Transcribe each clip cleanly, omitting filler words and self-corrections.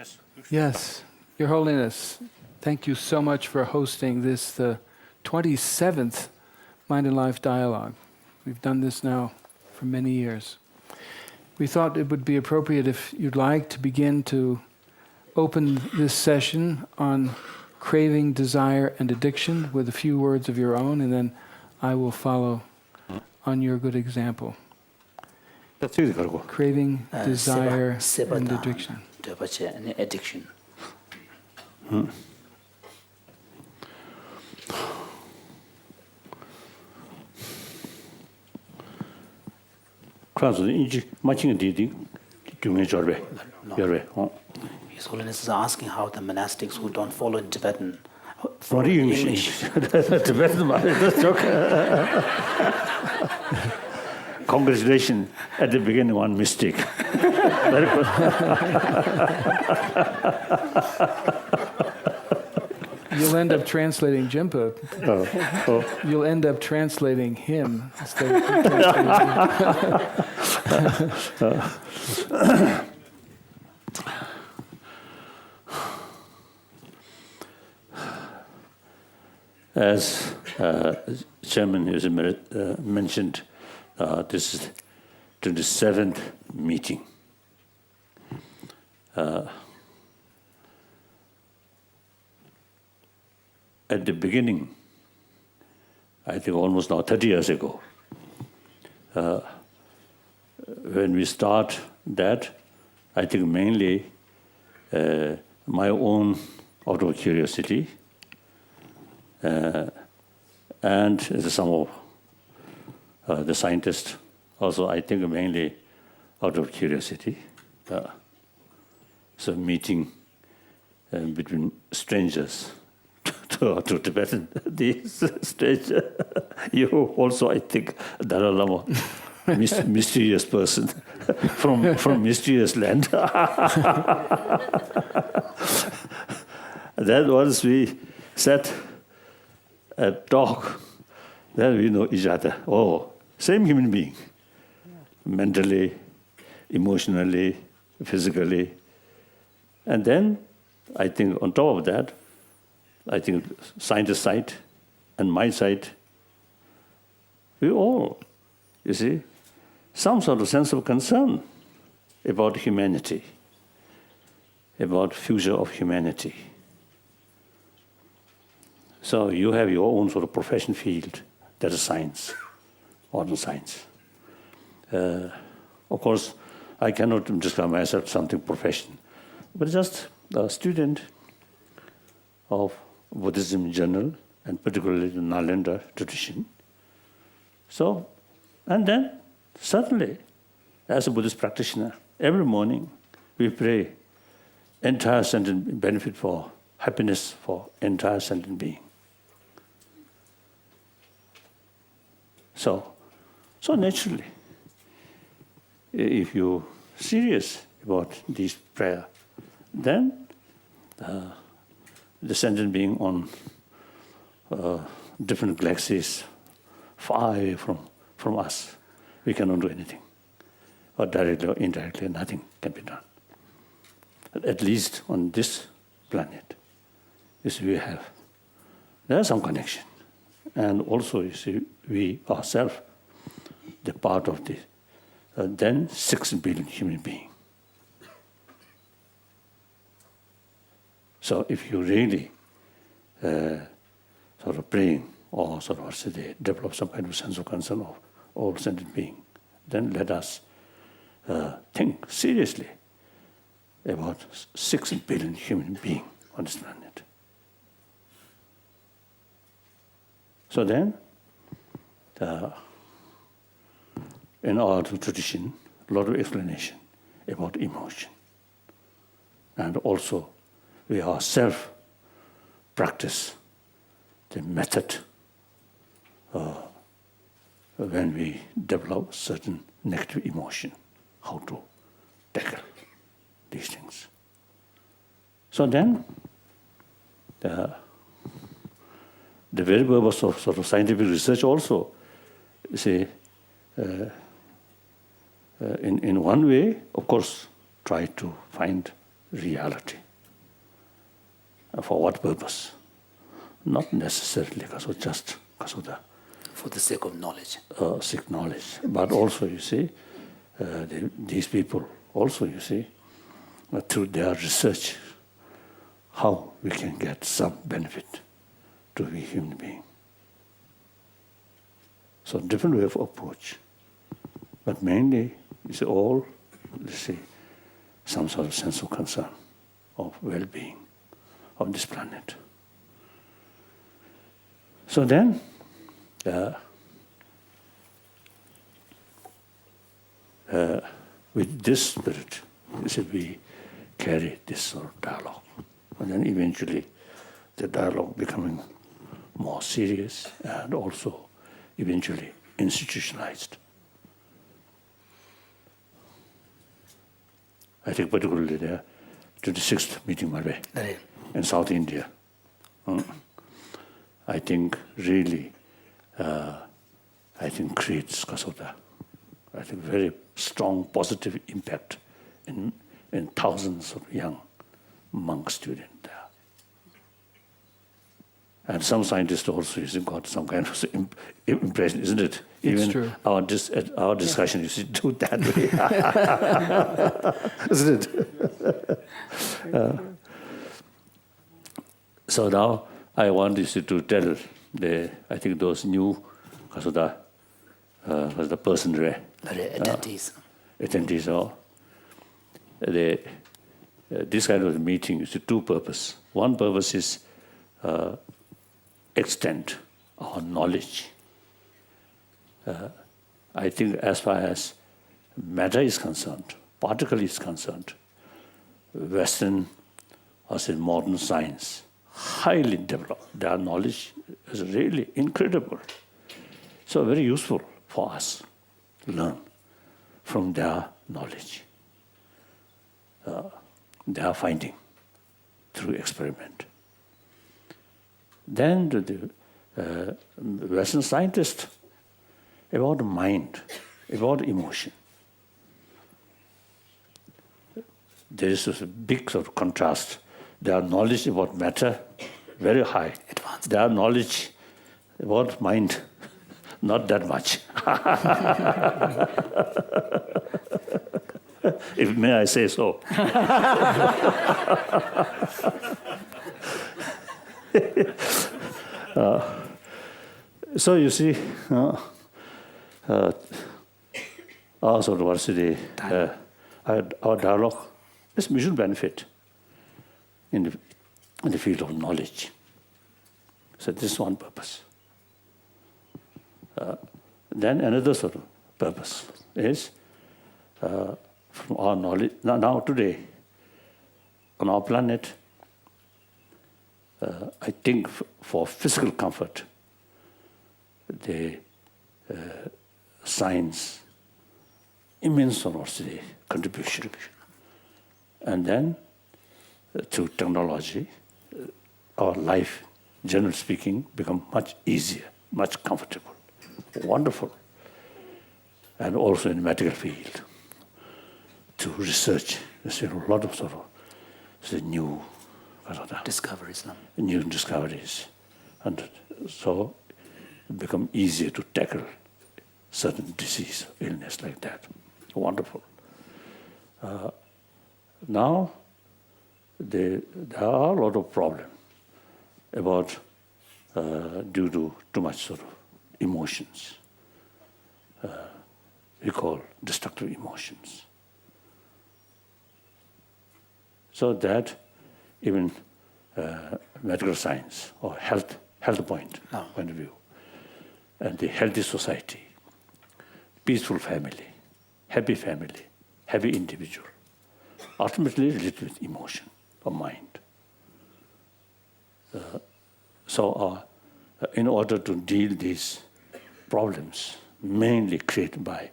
Yes. Yes, Your Holiness, thank you so much for hosting this, the 27th Mind and Life Dialogue. We've done this now for many years. We thought it would be appropriate if you'd like to begin to open this session on craving, desire, and addiction with a few words of your own, and then I will follow on your good example. Craving, desire, and addiction. Addiction. His Holiness is asking how the monastics who don't follow in Tibetan follow English. Congratulations, at the beginning one mistake. Very good. You'll end up translating Jimpa. You'll end up translating him instead of translating As Chairman has mentioned, this is 27th meeting. At the beginning, I think almost now 30 years ago, when we start that, I think mainly my own out of curiosity, and some of the scientists also, I think mainly out of curiosity. So meeting between strangers to Tibetan, these strangers. You also, I think, Dalai Lama, mysterious person from mysterious land. Then once we sat and talk, then we know each other. Oh, same human being, mentally, emotionally, physically. And then, I think on top of that, I think scientist side and my side, we all, you see, some sort of sense of concern about humanity, about future of humanity. So you have your own sort of profession field, that is science, modern science. Of course, I cannot describe myself something profession, but just a student of Buddhism in general, and particularly the Nalanda tradition. So, and then, certainly, as a Buddhist practitioner, every morning we pray entire sentient benefit for happiness for entire sentient being. So naturally, if you're serious about this prayer, then the sentient being on different galaxies far away from us, we cannot do anything. Or directly or indirectly, nothing can be done. But at least on this planet, you see, there's some connection. And also, you see, we ourselves, the part of this, then 6 billion human beings. So if you really sort of praying or sort of develop some kind of sense of concern of all sentient beings, then let us think seriously about 6 billion human beings on this planet. So then, in our tradition, a lot of explanation about emotion. And also, we ourselves practice the method when we develop certain negative emotion, how to tackle these things. So then, the very purpose of sort of scientific research also, you see, in one way, of course, try to find reality. For what purpose? Not necessarily just because of the For the sake of knowledge. Seek knowledge, but also you see, these people also you see, through their research, how we can get some benefit to be human being. So different way of approach, but mainly it's all, let's say, some sort of sense of concern, of well-being of this planet. So then, with this spirit, you see, we carry this sort of dialogue, and then eventually, the dialogue becoming more serious and also eventually institutionalized. I think particularly the 26th meeting in South India. I think really, creates very strong positive impact in thousands of young monk students there. And some scientists also got some kind of impression, isn't it? It's Even true. our discussion, you see, do that way, isn't it? So now I want you to tell those new, the person attendees or this kind of meeting is two purposes. One purpose is extend our knowledge. I think as far as matter is concerned, particle is concerned, Western or say modern science, highly developed. Their knowledge is really incredible. So very useful for us to learn from their knowledge. Their finding through experiment. Then the Western scientists about the mind, about emotion. There is a big sort of contrast. Their knowledge about matter, very high. Advanced. Their knowledge about mind, not that much. If may I say so. So you see, our sort of our dialogue is mutual benefit in the field of knowledge. So this is one purpose. Then another sort of purpose is from our knowledge. Now today, on our planet, I think for physical comfort, the science, immense contribution. And then through technology, our life, generally speaking, become much easier, much comfortable, wonderful. And also in the medical field, to research, there's a lot of new Discoveries. New discoveries. And so it become easier to tackle certain disease, illness like that. Wonderful. Now, there are a lot of problems about due to too much emotions. We call destructive emotions. So that even medical science or health point of view, and the healthy society, peaceful family, happy individual, ultimately related with emotion or mind. So in order to deal these problems, mainly created by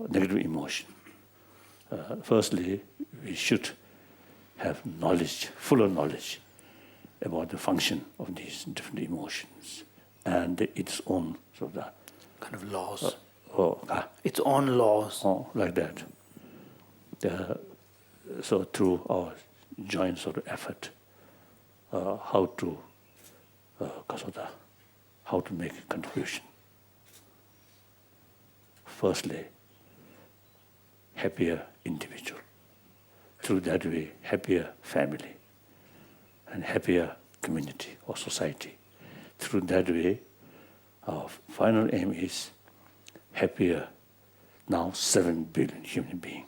negative emotion, firstly, we should have knowledge, fuller knowledge about the function of these different emotions and its own Kind of laws. its Its own laws. like that. so through our joint sort of effort, how to make a contribution. Firstly, happier individual. Through that way, happier family and happier community or society. Through that way, our final aim is happier now 7 billion human beings.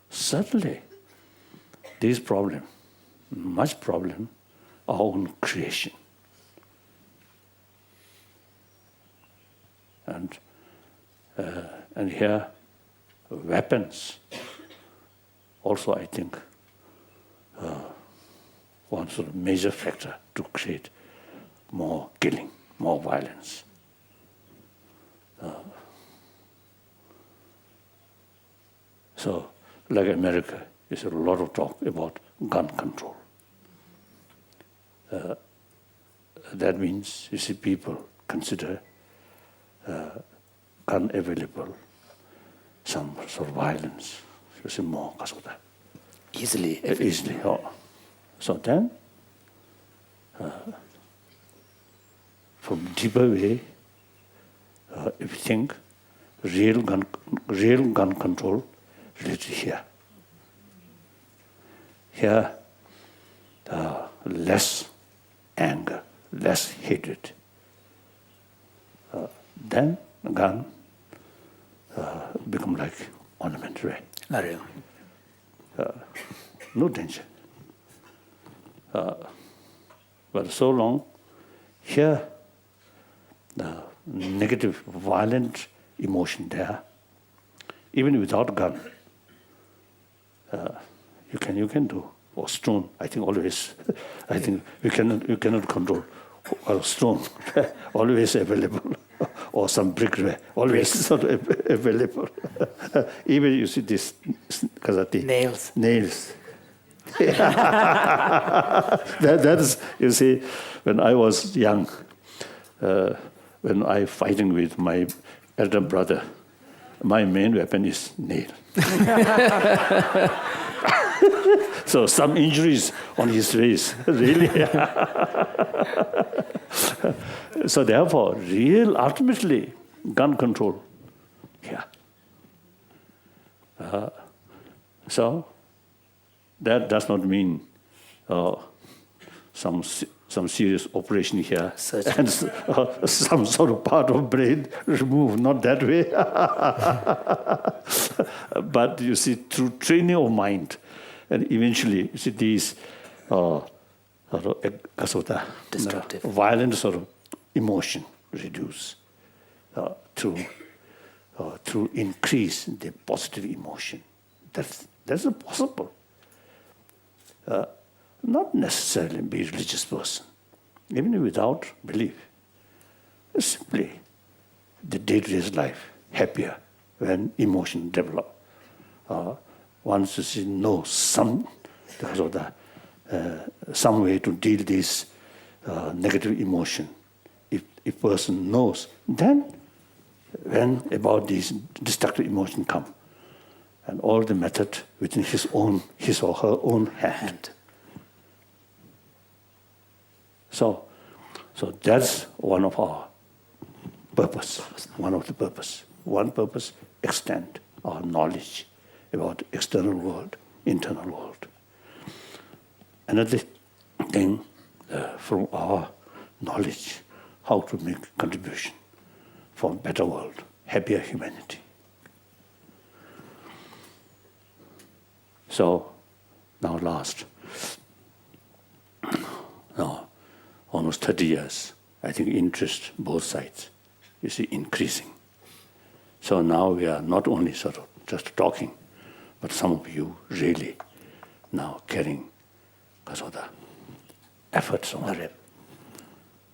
Certainly, this problem, much problem, our own creation. And here, weapons, also I think, one sort of major factor to create more killing, more violence. So, like America, there's a lot of talk about gun control. That means, you see, people consider gun available, some sort of violence, you see, more because of that. Easily. Easily. Oh. So then, from deeper way, if you think real gun control related here. Here, less anger, less hatred. Then the gun become like ornament, right? No danger. But so long, here, the negative, violent emotion there, even without gun, you can do. Or stone, I think always, I think you cannot control. Or stone, always available. Or some brick, always sort of available. Even you see this, Nails. that is, you see, when I was young, when I fighting with my elder brother, my main weapon is nail. So some injuries on his face, really. So therefore, ultimately, gun control. Yeah. So that does not mean some serious operation here and some sort of part of brain removed. Not that way. But you see, through training of mind, and eventually, you see these destructive, violent sort of emotion reduce through increase the positive emotion. That's possible. Not necessarily be a religious person, even without belief. Simply, the day-to-day life happier when emotion develop. Once you see know some way to deal this negative emotion. If person knows, then when about these destructive emotion come, and all the method within his or her own hand. So that's one of our purpose. One of the purpose. One purpose, extend our knowledge about external world, internal world. Another thing, from our knowledge, how to make contribution for a better world, happier humanity. So, now almost 30 years, I think interest both sides, you see, increasing. So now we are not only sort of just talking, but some of you really now carrying because of the efforts on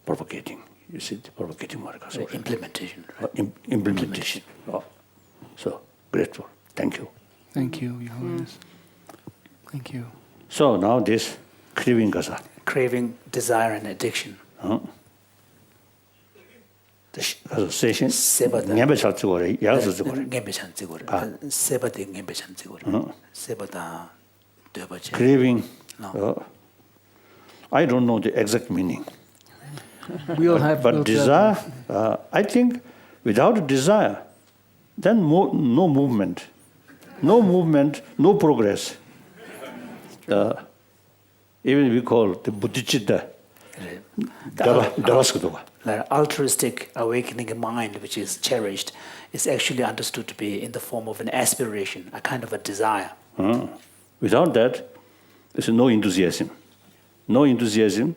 propagating. You see, the propagating work. Implementation. Implementation. Oh. So, grateful. Thank you. Thank you, Your Holiness. Thank you. So now this craving kasa. Craving, desire, and addiction. session. 세바다. 냠베 잘 찍어래. 야서 찍어래. 겜베찬 찍어래. 세바데 겜베찬 찍어래. 세바다 되버지. Craving. No. I don't know the exact meaning. We'll have. But we'll desire, I think without desire, then no movement. No movement, no progress. Even we call the Buddhicitta. The altruistic awakening in mind, which is cherished, is actually understood to be in the form of an aspiration, a kind of a desire. Without that, there's no enthusiasm. No enthusiasm,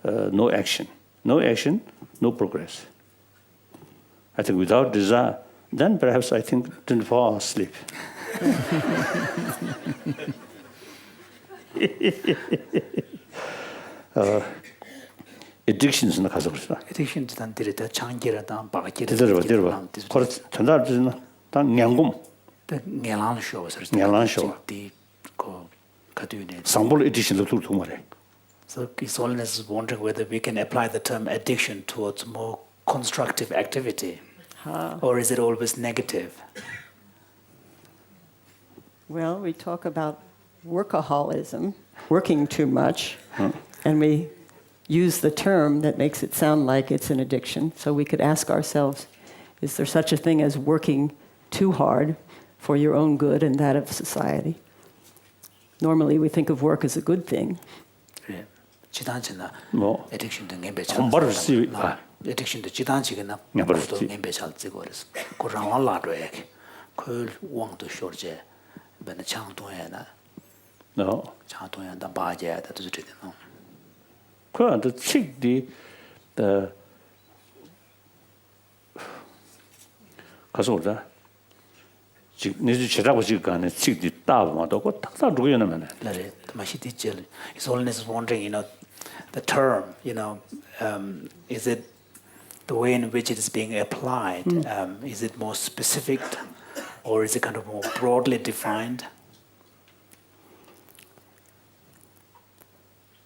no action. No action, no progress. I think without desire, then perhaps I think 24 hours sleep. Addictions는 가서 그러잖아. Addiction 단 들이다 장기라다 바기라. 들어봐. 그걸 전달 주나? 단 냥금. 냥란 쇼서. 냥란 쇼. 그 가두네. 상볼 addiction 또 말해. So His Holiness is wondering whether we can apply the term addiction towards more constructive activity, or is it always negative? Well, we talk about workaholism, working too much, and we use the term that makes it sound like it's an addiction. So we could ask ourselves, is there such a thing as working too hard for your own good and that of society? Normally we think of work as a good thing. 지단치나 뭐 addiction 등 엠베 잘. 한발을 쓰. addiction 도 지단치게나. 엠바를 또 엠베 잘 찍고 그래서 그런 라도에 그 왕도 쇼제 ben 창동에나. No. 창동에 다 바제야 다 주지되노. 그런데 책이 가서 오자. 지금 내주 제라고 지금 안에 책이 따보마도 그 탁탁 누구 연하면. 네, 마시디 젤. His Holiness is wondering, the term, is it the way in which it is being applied? Is it more specific, or is it kind of more broadly defined?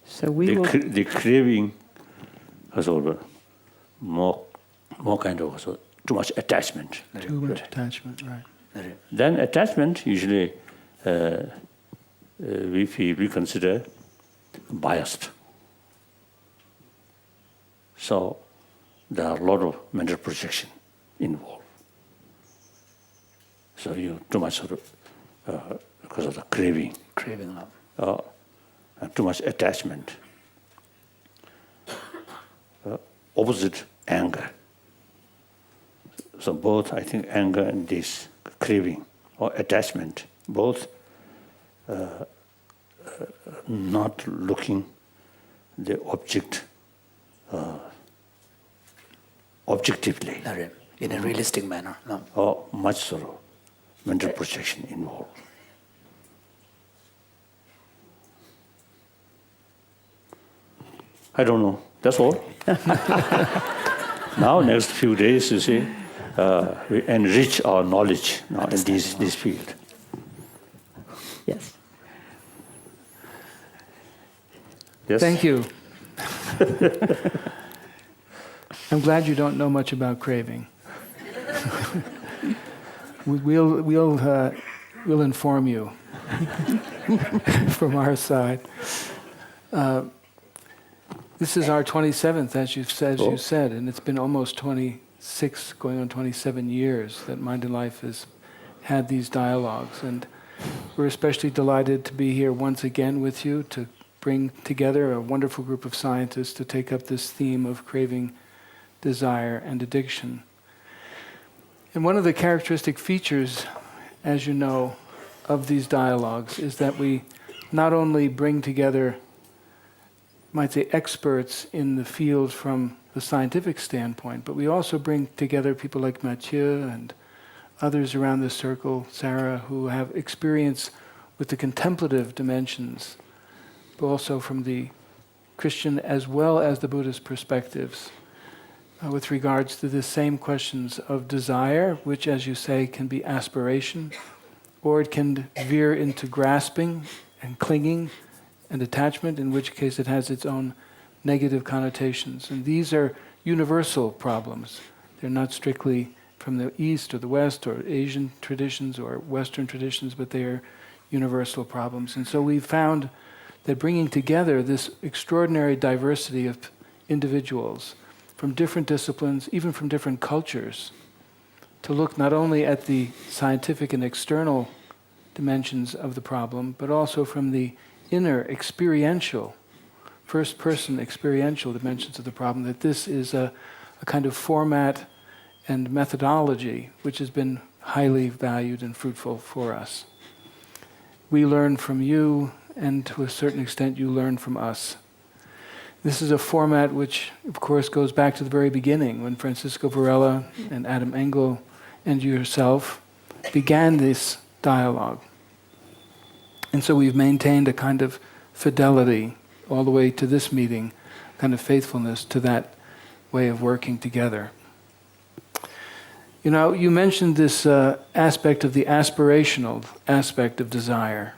So we will. The craving has over more kind of also too much attachment. Too much attachment, right. Then attachment usually we consider biased. So there are a lot of mental projection involved. So you too much sort of because of the craving. Craving love. And too much attachment. Opposite anger. So both, I think, anger and this craving or attachment, both not looking the object objectively. In a realistic manner. No. Or much sort of mental projection involved. I don't know. That's all. Now, next few days, you see, we enrich our knowledge now in this field. Yes. Yes. Thank you. I'm glad you don't know much about craving. We'll inform you from our side. This is our 27th, as you said, and it's been almost 26, going on 27 years that Mind and Life has had these dialogues. And we're especially delighted to be here once again with you to bring together a wonderful group of scientists to take up this theme of craving, desire, and addiction. And one of the characteristic features, as you know, of these dialogues is that we not only bring together, might say, experts in the field from the scientific standpoint, but we also bring together people like Mathieu and others around this circle, Sarah, who have experience with the contemplative dimensions, but also from the Christian as well as the Buddhist perspectives, with regards to the same questions of desire, which, as you say, can be aspiration, or it can veer into grasping and clinging and attachment, in which case it has its own negative connotations. And these are universal problems. They're not strictly from the East or the West or Asian traditions or Western traditions, but they are universal problems. And so we found that bringing together this extraordinary diversity of individuals from different disciplines, even from different cultures, to look not only at the scientific and external dimensions of the problem, but also from the inner experiential, first-person experiential dimensions of the problem, that this is a kind of format and methodology which has been highly valued and fruitful for us. We learn from you, and to a certain extent you learn from us. This is a format which, of course, goes back to the very beginning, when Francisco Varela and Adam Engel and yourself began this dialogue. And so we've maintained a kind of fidelity all the way to this meeting, kind of faithfulness to that way of working together. You know, you mentioned this aspect of the aspirational aspect of desire.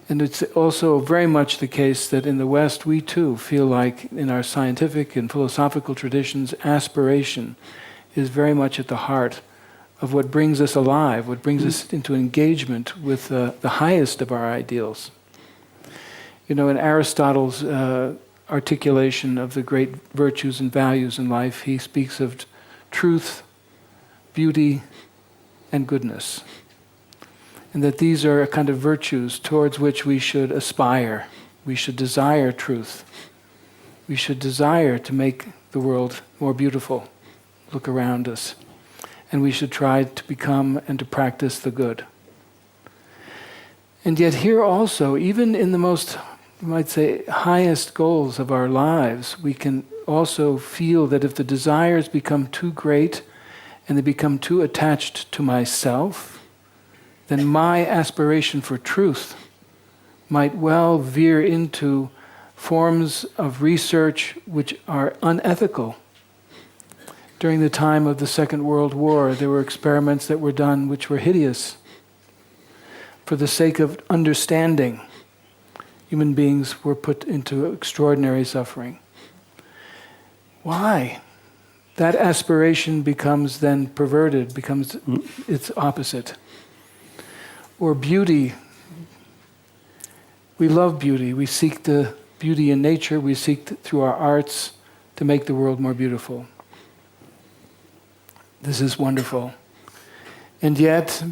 And it's also very much the case that in the West, we too feel like in our scientific and philosophical traditions, aspiration is very much at the heart of what brings us alive, what brings us into engagement with the highest of our ideals. You know, in Aristotle's articulation of the great virtues and values in life, he speaks of truth, beauty, and goodness. And that these are a kind of virtues towards which we should aspire. We should desire truth. We should desire to make the world more beautiful, look around us. And we should try to become and to practice the good. And yet here also, even in the most, you might say, highest goals of our lives, we can also feel that if the desires become too great and they become too attached to myself, then my aspiration for truth might well veer into forms of research which are unethical. During the time of the Second World War, there were experiments that were done which were hideous. For the sake of understanding, human beings were put into extraordinary suffering. Why? That aspiration becomes then perverted, becomes its opposite. Or beauty. We love beauty. We seek the beauty in nature. We seek through our arts to make the world more beautiful. This is wonderful. And yet,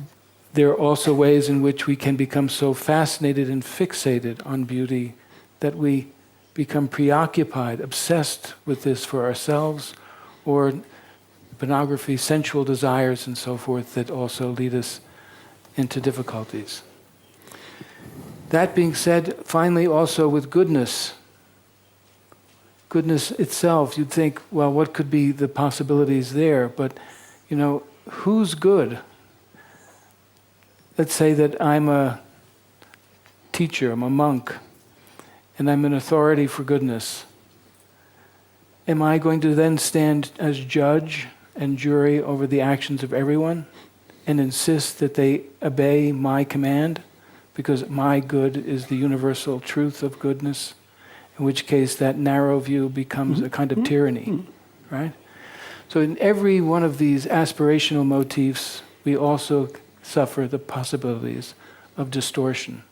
there are also ways in which we can become so fascinated and fixated on beauty that we become preoccupied, obsessed with this for ourselves, or pornography, sensual desires, and so forth that also lead us into difficulties. That being said, finally also with goodness. Goodness itself, you'd think, well, what could be the possibilities there? But, you know, who's good? Let's say that I'm a teacher, I'm a monk, and I'm an authority for goodness. Am I going to then stand as judge and jury over the actions of everyone and insist that they obey my command because my good is the universal truth of goodness, in which case that narrow view becomes a kind of tyranny, right? So in every one of these aspirational motifs, we also suffer the possibilities of distortion.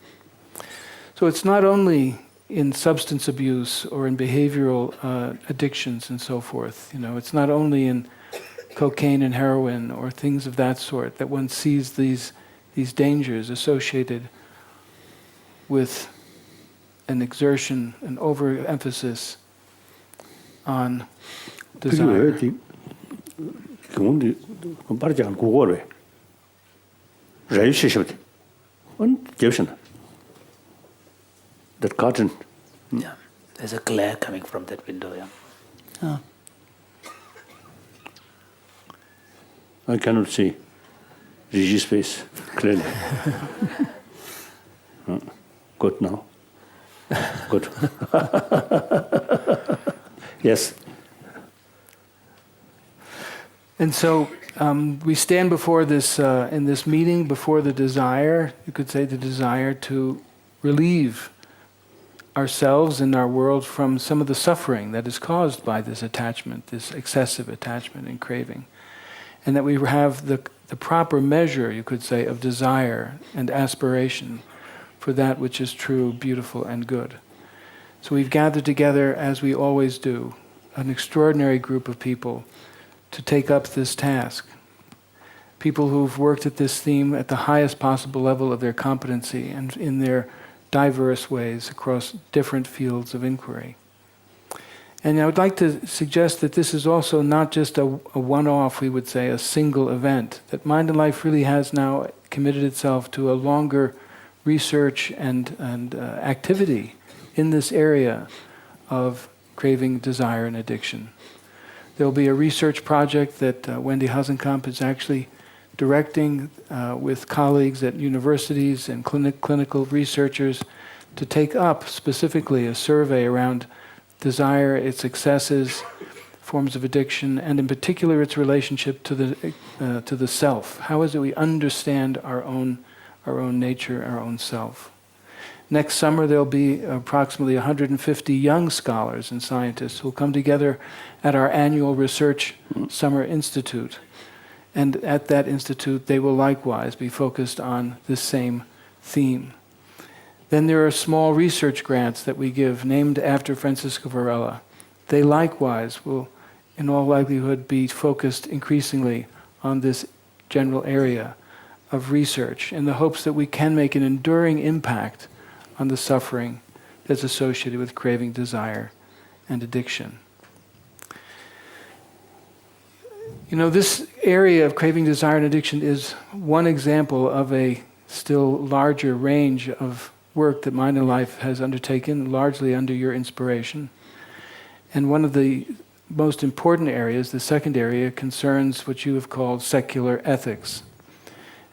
So it's not only in substance abuse or in behavioral addictions and so forth, you know, it's not only in cocaine and heroin or things of that sort that one sees these dangers associated with an exertion, an overemphasis on desire. That curtain. Yeah, there's a glare coming from that window. Yeah. Oh. I cannot see Gigi's face clearly. Good now. Good. Yes. And so we stand before this, in this meeting, before the desire, you could say the desire to relieve ourselves and our world from some of the suffering that is caused by this attachment, this excessive attachment and craving. And that we have the proper measure, you could say, of desire and aspiration for that which is true, beautiful, and good. So we've gathered together, as we always do, an extraordinary group of people to take up this task. People who've worked at this theme at the highest possible level of their competency and in their diverse ways across different fields of inquiry. And I would like to suggest that this is also not just a one-off, we would say, a single event, that Mind and Life really has now committed itself to a longer research and activity in this area of craving, desire, and addiction. There will be a research project that Wendy Hasenkamp is actually directing with colleagues at universities and clinical researchers to take up specifically a survey around desire, its excesses, forms of addiction, and in particular its relationship to the self. How is it we understand our own nature, our own self? Next summer there'll be approximately 150 young scholars and scientists who will come together at our annual Research Summer Institute. And at that institute they will likewise be focused on this same theme. Then there are small research grants that we give named after Francisco Varela. They likewise will, in all likelihood, be focused increasingly on this general area of research in the hopes that we can make an enduring impact on the suffering that's associated with craving, desire, and addiction. You know, this area of craving, desire, and addiction is one example of a still larger range of work that Mind and Life has undertaken, largely under your inspiration. And one of the most important areas, the second area, concerns what you have called secular ethics.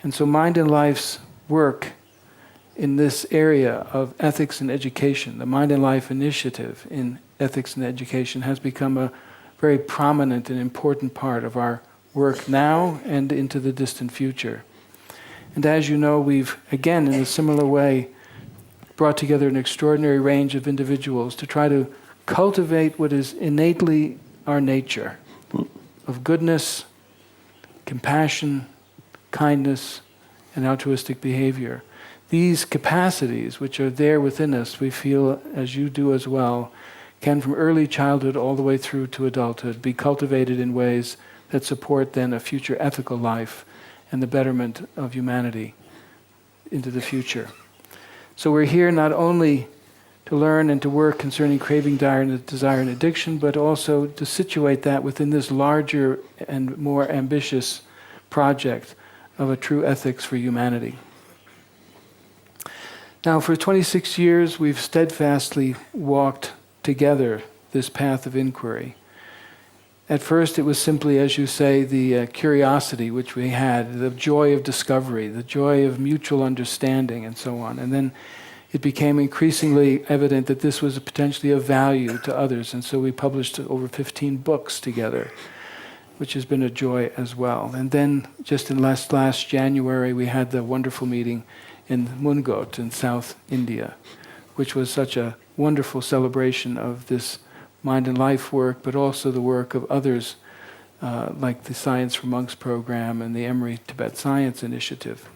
And so Mind and Life's work in this area of ethics and education, the Mind and Life initiative in ethics and education, has become a very prominent and important part of our work now and into the distant future. And as you know, we've, again, in a similar way, brought together an extraordinary range of individuals to try to cultivate what is innately our nature of goodness, compassion, kindness, and altruistic behavior. These capacities, which are there within us, we feel, as you do as well, can from early childhood all the way through to adulthood be cultivated in ways that support then a future ethical life and the betterment of humanity into the future. So we're here not only to learn and to work concerning craving, desire, and addiction, but also to situate that within this larger and more ambitious project of a true ethics for humanity. Now, for 26 years, we've steadfastly walked together this path of inquiry. At first, it was simply, as you say, the curiosity which we had, the joy of discovery, the joy of mutual understanding, and so on. And then it became increasingly evident that this was potentially of value to others, and so we published over 15 books together, which has been a joy as well. And then, just in last January, we had the wonderful meeting in Mungot in South India, which was such a wonderful celebration of this Mind and Life work, but also the work of others like the Science for Monks program and the Emory Tibet Science Initiative.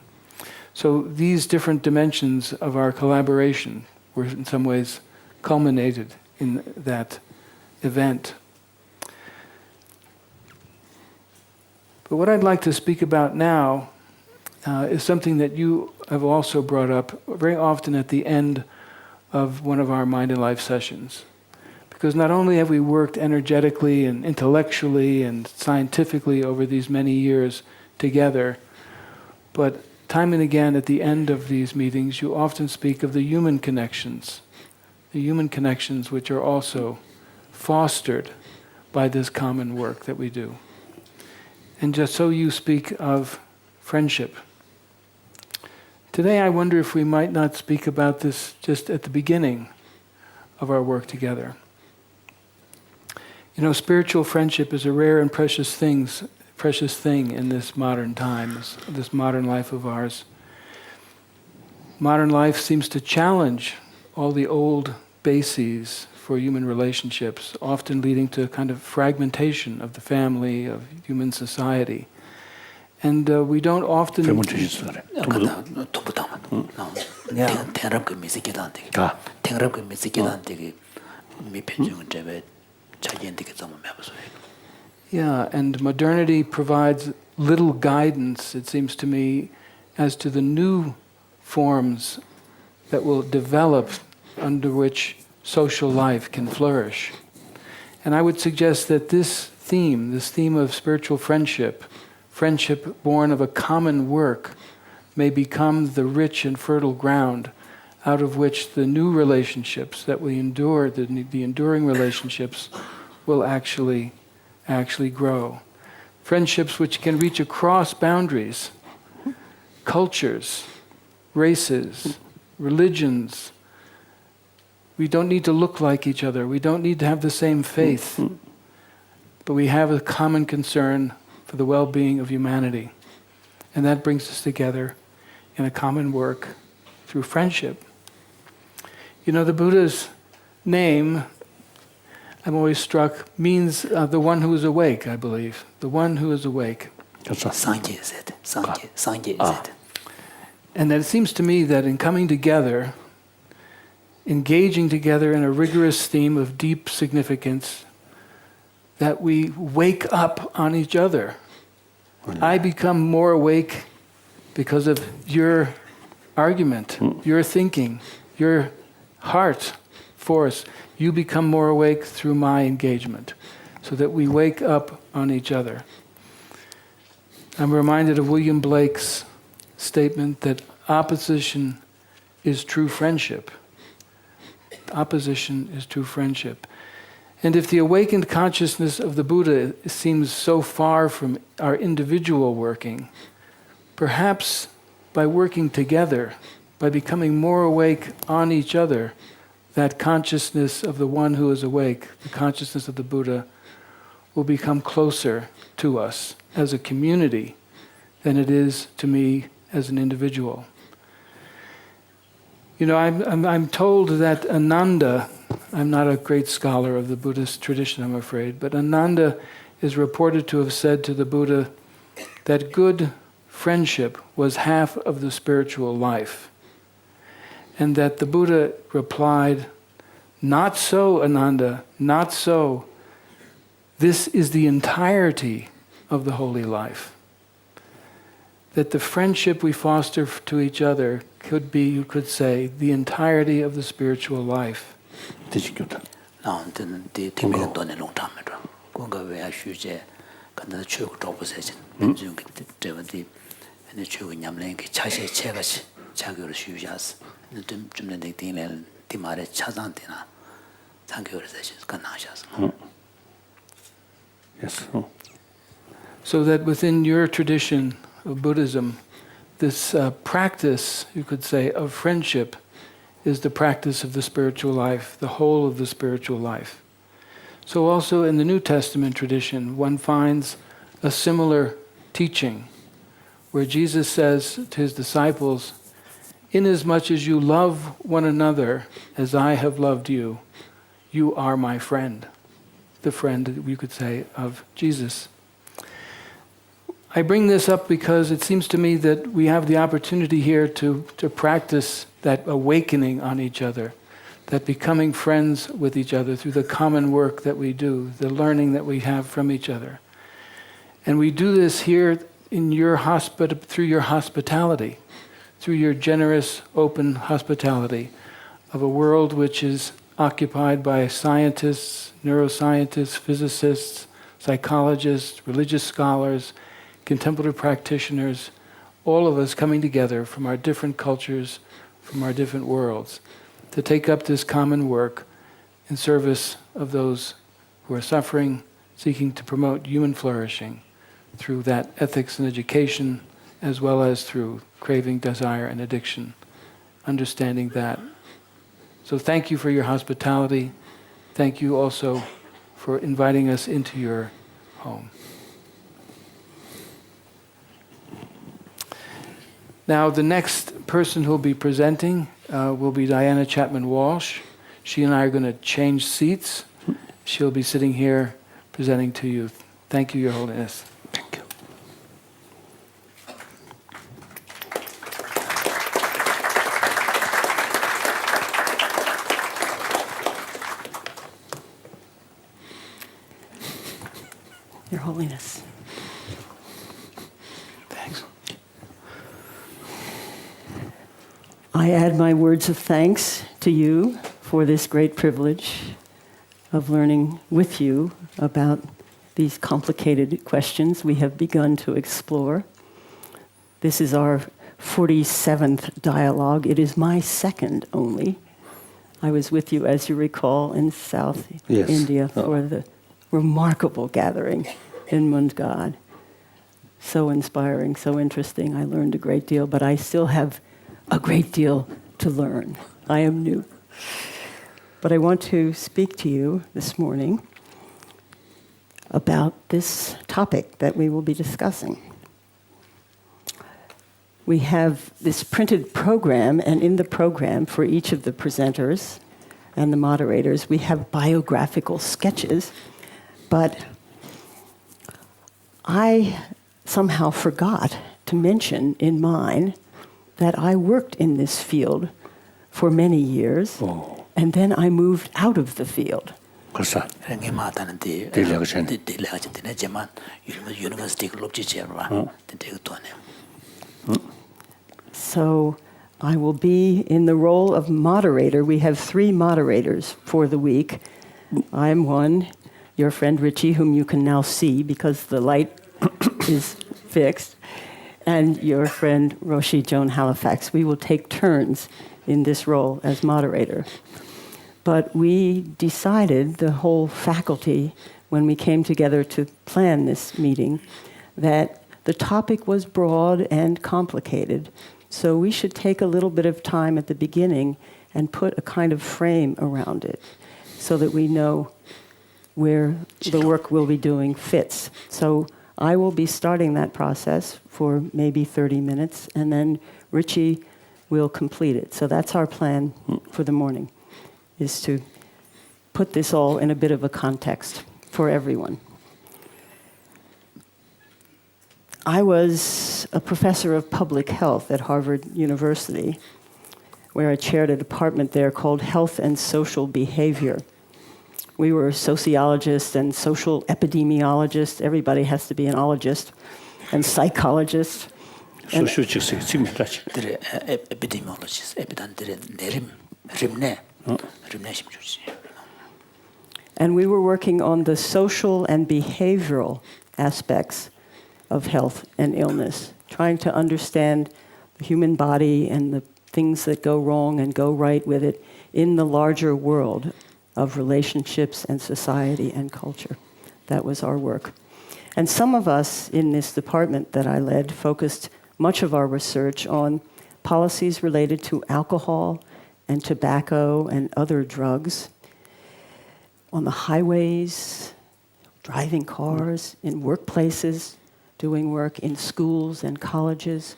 So these different dimensions of our collaboration were in some ways culminated in that event. But what I'd like to speak about now is something that you have also brought up very often at the end of one of our Mind and Life sessions. Because not only have we worked energetically and intellectually and scientifically over these many years together, but time and again at the end of these meetings you often speak of the human connections which are also fostered by this common work that we do. And just so you speak of friendship. Today I wonder if we might not speak about this just at the beginning of our work together. You know, spiritual friendship is a rare and precious thing in this modern times, this modern life of ours. Modern life seems to challenge all the old bases for human relationships, often leading to a kind of fragmentation of the family, of human society. And we don't often... fermentation 그래. Yeah, and modernity provides little guidance, it seems to me, as to the new forms that will develop under which social life can flourish. And I would suggest that this theme of spiritual friendship born of a common work, may become the rich and fertile ground out of which the new relationships that we endure, the enduring relationships, will actually grow. Friendships which can reach across boundaries, cultures, races, religions. We don't need to look like each other. We don't need to have the same faith. But we have a common concern for the well-being of humanity. And that brings us together in a common work through friendship. You know, the Buddha's name, I'm always struck, means the one who is awake, I believe. The one who is awake. Sangye is it. Sangye is it. And that it seems to me that in coming together, engaging together in a rigorous theme of deep significance, that we wake up on each other. I become more awake because of your argument, your thinking, your heart force. You become more awake through my engagement, so that we wake up on each other. I'm reminded of William Blake's statement that opposition is true friendship. Opposition is true friendship. And if the awakened consciousness of the Buddha seems so far from our individual working, perhaps by working together, by becoming more awake on each other, that consciousness of the one who is awake, the consciousness of the Buddha, will become closer to us as a community than it is to me as an individual. You know, I'm told that Ananda, I'm not a great scholar of the Buddhist tradition, I'm afraid, but Ananda is reported to have said to the Buddha that good friendship was half of the spiritual life. And that the Buddha replied, "Not so, Ananda, not so. This is the entirety of the holy life." That the friendship we foster to each other could be, you could say, the entirety of the spiritual life. Yes. So that within your tradition of Buddhism, this practice, you could say, of friendship is the practice of the spiritual life, the whole of the spiritual life. So also in the New Testament tradition, one finds a similar teaching where Jesus says to his disciples, "Inasmuch as you love one another as I have loved you, you are my friend." The friend, you could say, of Jesus. I bring this up because it seems to me that we have the opportunity here to practice that awakening on each other, that becoming friends with each other through the common work that we do, the learning that we have from each other. And we do this here in your through your hospitality, through your generous, open hospitality of a world which is occupied by scientists, neuroscientists, physicists, psychologists, religious scholars, contemplative practitioners, all of us coming together from our different cultures, from our different worlds, to take up this common work in service of those who are suffering, seeking to promote human flourishing through that ethics and education, as well as through craving, desire, and addiction, understanding that. So thank you for your hospitality. Thank you also for inviting us into your home. Now, the next person who will be presenting will be Diana Chapman Walsh. She and I are going to change seats. She'll be sitting here presenting to you. Thank you, Your Holiness. Thank you. Your Holiness. Thanks. I add my words of thanks to you for this great privilege of learning with you about these complicated questions we have begun to explore. This is our 47th dialogue. It is my second only. I was with you, as you recall, in South India for the remarkable gathering in Mundgad. So inspiring, so interesting. I learned a great deal, but I still have a great deal to learn. I am new. But I want to speak to you this morning about this topic that we will be discussing. We have this printed program, and in the program, for each of the presenters and the moderators, we have biographical sketches, but I somehow forgot to mention in mine that I worked in this field for many years, and then I moved out of the field. So I will be in the role of moderator. We have 3 moderators for the week. I'm one, your friend Richie, whom you can now see because the light is fixed, and your friend Roshi Joan Halifax. We will take turns in this role as moderator. But we decided, the whole faculty, when we came together to plan this meeting, that the topic was broad and complicated, so we should take a little bit of time at the beginning and put a kind of frame around it so that we know where the work we'll be doing fits. So I will be starting that process for maybe 30 minutes, and then Richie will complete it. So that's our plan for the morning, is to put this all in a bit of a context for everyone. I was a professor of public health at Harvard University, where I chaired a department there called Health and Social Behavior. We were sociologists and social epidemiologists. Everybody has to be an ologist and psychologist. And we were working on the social and behavioral aspects of health and illness, trying to understand the human body and the things that go wrong and go right with it in the larger world of relationships and society and culture. That was our work. And some of us in this department that I led focused much of our research on policies related to alcohol and tobacco and other drugs, on the highways, driving cars, in workplaces, doing work in schools and colleges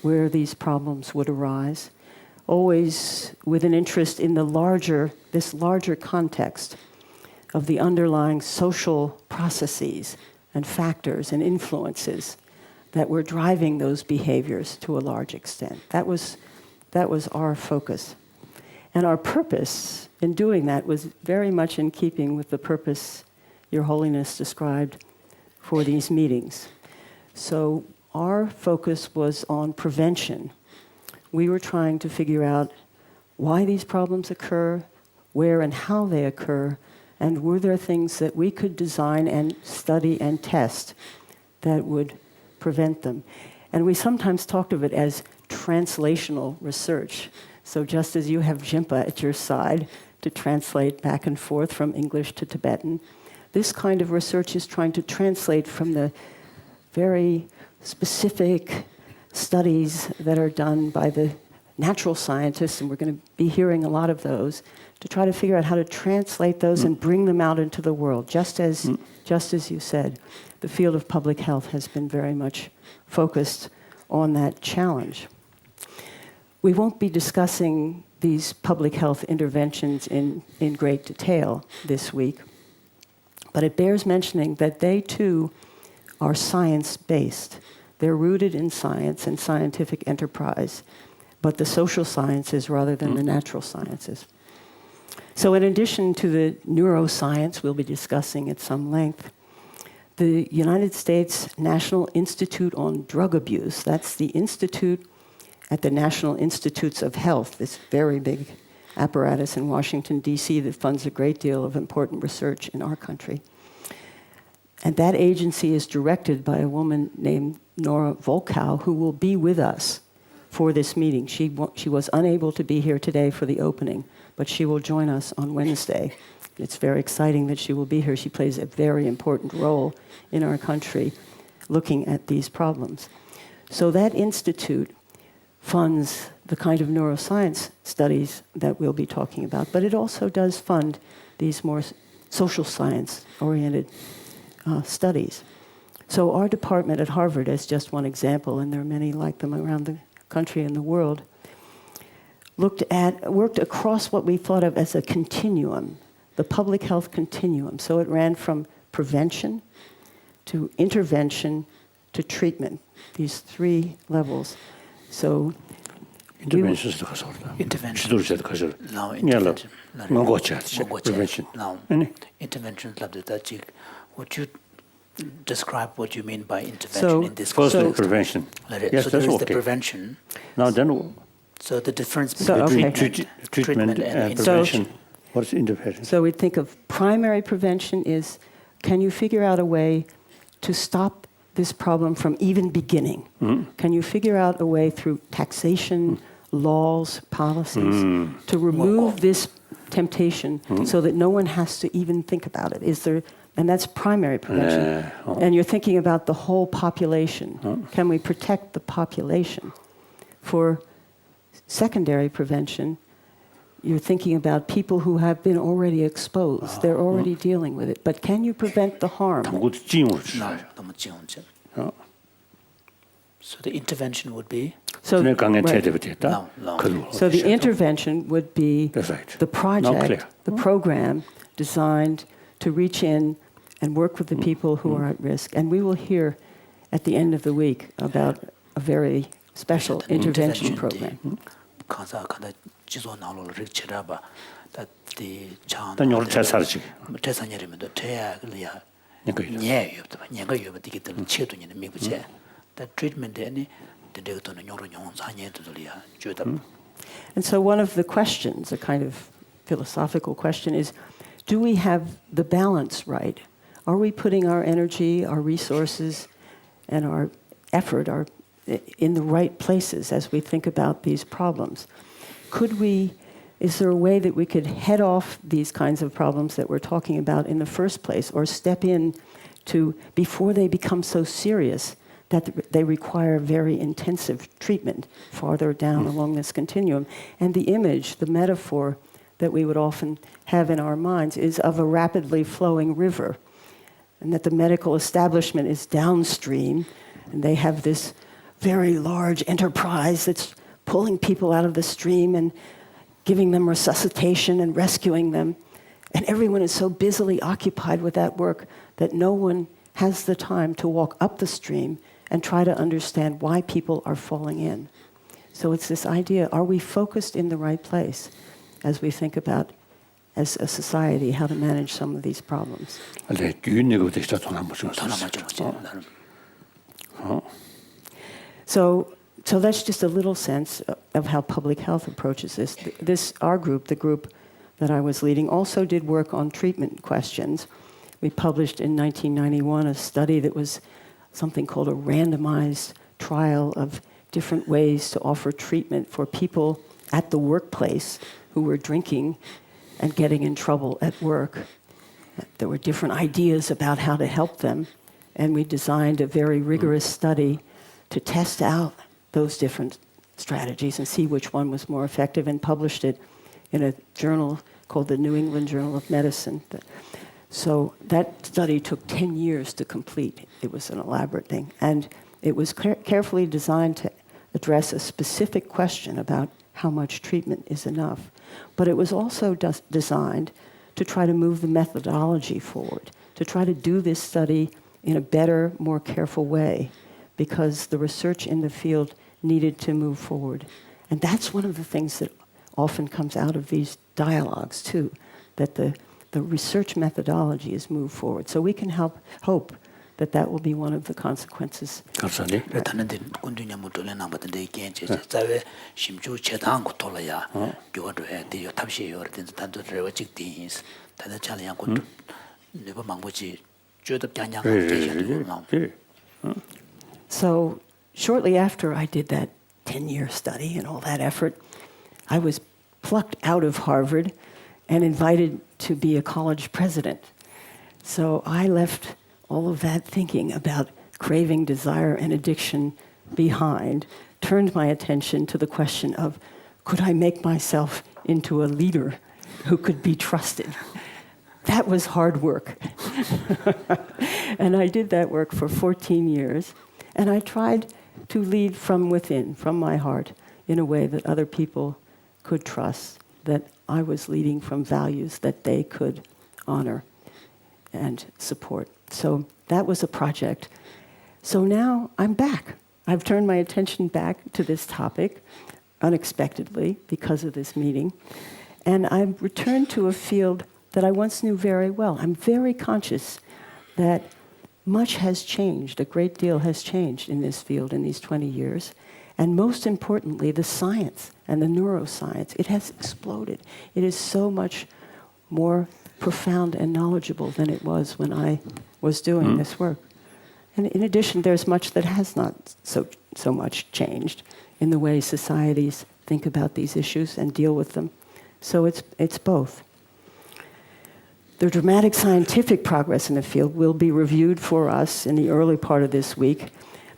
where these problems would arise, always with an interest in this larger context of the underlying social processes and factors and influences that were driving those behaviors to a large extent. That was our focus. And our purpose in doing that was very much in keeping with the purpose Your Holiness described for these meetings. So our focus was on prevention. We were trying to figure out why these problems occur, where and how they occur, and were there things that we could design and study and test that would prevent them. And we sometimes talked of it as translational research. So just as you have Jimpa at your side to translate back and forth from English to Tibetan, this kind of research is trying to translate from the very specific studies that are done by the natural scientists, and we're going to be hearing a lot of those, to try to figure out how to translate those and bring them out into the world. Just as you said, the field of public health has been very much focused on that challenge. We won't be discussing these public health interventions in great detail this week. But it bears mentioning that they too are science-based. They're rooted in science and scientific enterprise, but the social sciences rather than the natural sciences. So in addition to the neuroscience we'll be discussing at some length, the United States National Institute on Drug Abuse, that's the institute at the National Institutes of Health, this very big apparatus in Washington, D.C. that funds a great deal of important research in our country. And that agency is directed by a woman named Nora Volkow, who will be with us for this meeting. She was unable to be here today for the opening, but she will join us on Wednesday. It's very exciting that she will be here. She plays a very important role in our country looking at these problems. So that institute funds the kind of neuroscience studies that we'll be talking about, but it also does fund these more social science-oriented studies. So our department at Harvard, as just one example, and there are many like them around the country and the world, worked across what we thought of as a continuum, the public health continuum. So it ran from prevention to intervention to treatment, these three levels. So Intervention. No, intervention. Prevention. No, intervention. Would you describe what you mean by intervention in this First, context? prevention. So Yes, there that's is the okay. prevention. Now then, So the difference So, between okay. treatment and prevention. What's intervention? So we think of primary prevention is, can you figure out a way to stop this problem from even beginning? Can you figure out a way through taxation, laws, policies, to remove this temptation so that no one has to even think about it? Is there, and that's primary prevention. And you're thinking about the whole population. Can we protect the population? For secondary prevention, you're thinking about people who have been already exposed. They're already dealing with it. But can you prevent the harm? No. So the intervention would be? So, right. No. So the intervention would be That's right. the project, Now clear. the program designed to reach in and work with the people who are at risk. And we will hear at the end of the week about a very special intervention program. That treatment And so one of the questions, a kind of philosophical question, is, do we have the balance right? Are we putting our energy, our resources, and our effort in the right places as we think about these problems? Is there a way that we could head off these kinds of problems that we're talking about in the first place, or step in to, before they become so serious that they require very intensive treatment farther down along this continuum? And the image, the metaphor that we would often have in our minds is of a rapidly flowing river, and that the medical establishment is downstream, and they have this very large enterprise that's pulling people out of the stream and giving them resuscitation and rescuing them. And everyone is so busily occupied with that work that no one has the time to walk up the stream and try to understand why people are falling in. So it's this idea, are we focused in the right place as we think about, as a society, how to manage some of these problems? So that's just a little sense of how public health approaches this. Our group, the group that I was leading, also did work on treatment questions. We published in 1991 a study that was something called a randomized trial of different ways to offer treatment for people at the workplace who were drinking and getting in trouble at work. There were different ideas about how to help them, and we designed a very rigorous study to test out those different strategies and see which one was more effective, and published it in a journal called the New England Journal of Medicine. So that study took 10 years to complete. It was an elaborate thing. And it was carefully designed to address a specific question about how much treatment is enough. But it was also designed to try to move the methodology forward, to try to do this study in a better, more careful way, because the research in the field needed to move forward. And that's one of the things that often comes out of these dialogues too, that the research methodology is moved forward. So we can hope that that will be one of the consequences. So shortly after I did that 10-year study and all that effort, I was plucked out of Harvard and invited to be a college president. So I left all of that thinking about craving, desire, and addiction behind, turned my attention to the question of, could I make myself into a leader who could be trusted? That was hard work. And I did that work for 14 years, and I tried to lead from within, from my heart, in a way that other people could trust, that I was leading from values that they could honor and support. So that was a project. So now I'm back. I've turned my attention back to this topic unexpectedly because of this meeting. And I've returned to a field that I once knew very well. I'm very conscious that much has changed, a great deal has changed in this field in these 20 years. And most importantly, the science and the neuroscience, it has exploded. It is so much more profound and knowledgeable than it was when I was doing this work. And in addition, there's much that has not so much changed in the way societies think about these issues and deal with them. So it's both. The dramatic scientific progress in the field will be reviewed for us in the early part of this week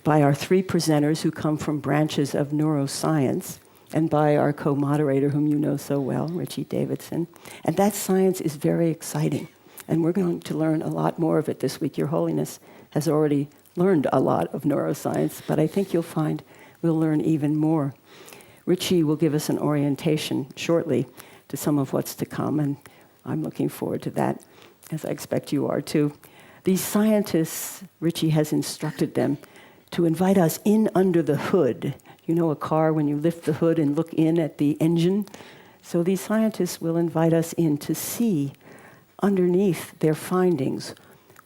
by our three presenters who come from branches of neuroscience, and by our co-moderator, whom you know so well, Richie Davidson. And that science is very exciting, and we're going to learn a lot more of it this week. Your Holiness has already learned a lot of neuroscience, but I think you'll find we'll learn even more. Richie will give us an orientation shortly to some of what's to come, and I'm looking forward to that, as I expect you are too. These scientists, Richie has instructed them to invite us in under the hood. You know a car when you lift the hood and look in at the engine? So these scientists will invite us in to see underneath their findings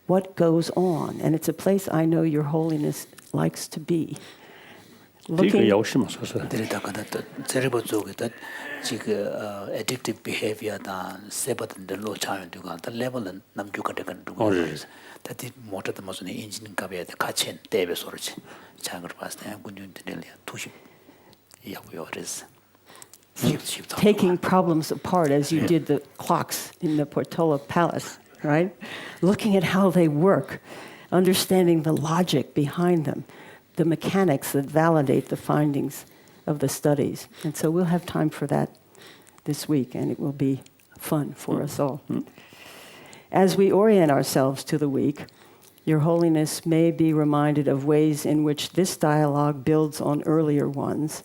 what goes on. And it's a place I know Your Holiness likes to be. Addictive behavior that is more the most engine caveat the catching Davis or taking problems apart as you did the clocks in the Portola Palace, right? Looking at how they work, understanding the logic behind them, the mechanics that validate the findings of the studies. And so we'll have time for that this week, and it will be fun for us all. As we orient ourselves to the week, Your Holiness may be reminded of ways in which this dialogue builds on earlier ones.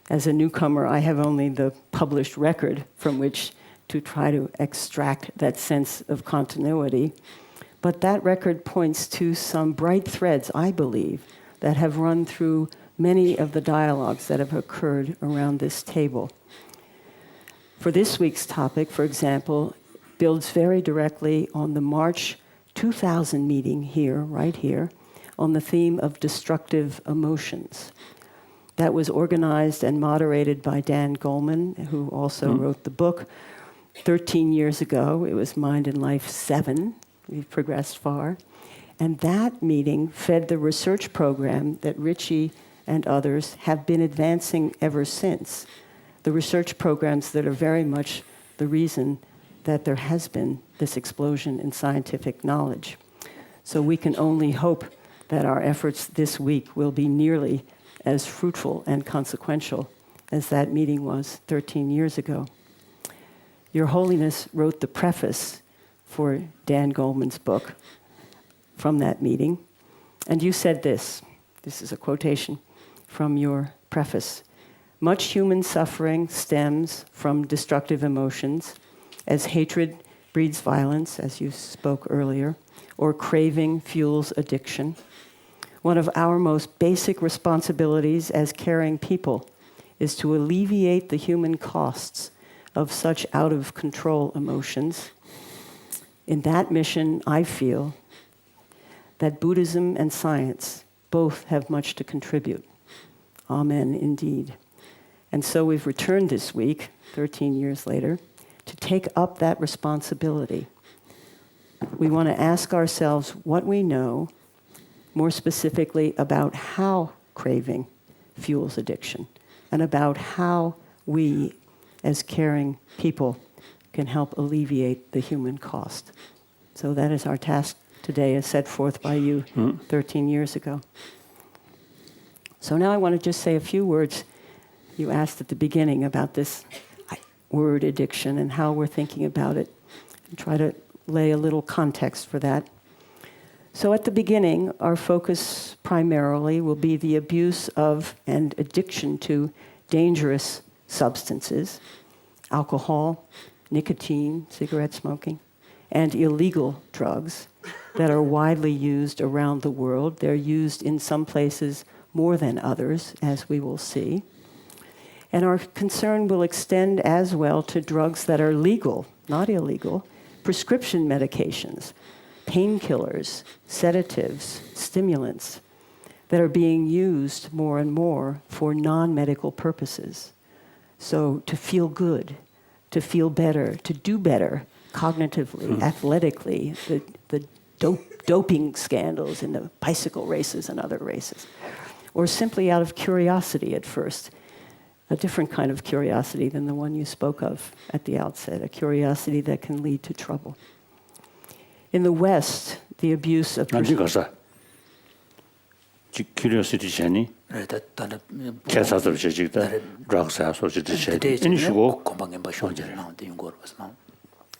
As a newcomer, I have only the published record from which to try to extract that sense of continuity. But that record points to some bright threads, I believe, that have run through many of the dialogues that have occurred around this table. For this week's topic, for example, builds very directly on the March 2000 meeting here, right here, on the theme of destructive emotions. That was organized and moderated by Dan Goleman, who also wrote the book 13 years ago. It was Mind and Life 7. We've progressed far. And that meeting fed the research program that Richie and others have been advancing ever since. The research programs that are very much the reason that there has been this explosion in scientific knowledge. So we can only hope that our efforts this week will be nearly as fruitful and consequential as that meeting was 13 years ago. Your Holiness wrote the preface for Dan Goleman's book from that meeting, and you said this is a quotation from your preface: Much human suffering stems from destructive emotions, as hatred breeds violence, as you spoke earlier, or craving fuels addiction. One of our most basic responsibilities as caring people is to alleviate the human costs of such out-of-control emotions. In that mission, I feel that Buddhism and science both have much to contribute. Amen, indeed. And so we've returned this week, 13 years later, to take up that responsibility. We want to ask ourselves what we know, more specifically about how craving fuels addiction, and about how we, as caring people, can help alleviate the human cost. So that is our task today, as set forth by you 13 years ago. So now I want to just say a few words. You asked at the beginning about this word addiction and how we're thinking about it, and try to lay a little context for that. So at the beginning, our focus primarily will be the abuse of and addiction to dangerous substances, alcohol, nicotine, cigarette smoking, and illegal drugs that are widely used around the world. They're used in some places more than others, as we will see. And our concern will extend as well to drugs that are legal, not illegal, prescription medications, painkillers, sedatives, stimulants that are being used more and more for non-medical purposes. So to feel good, to feel better, to do better cognitively, athletically, the doping scandals in the bicycle races and other races, or simply out of curiosity at first, a different kind of curiosity than the one you spoke of at the outset, a curiosity that can lead to trouble. In the West, the abuse of... curiosity 전이 계산을 제직다 drug사 소지도 제 인식고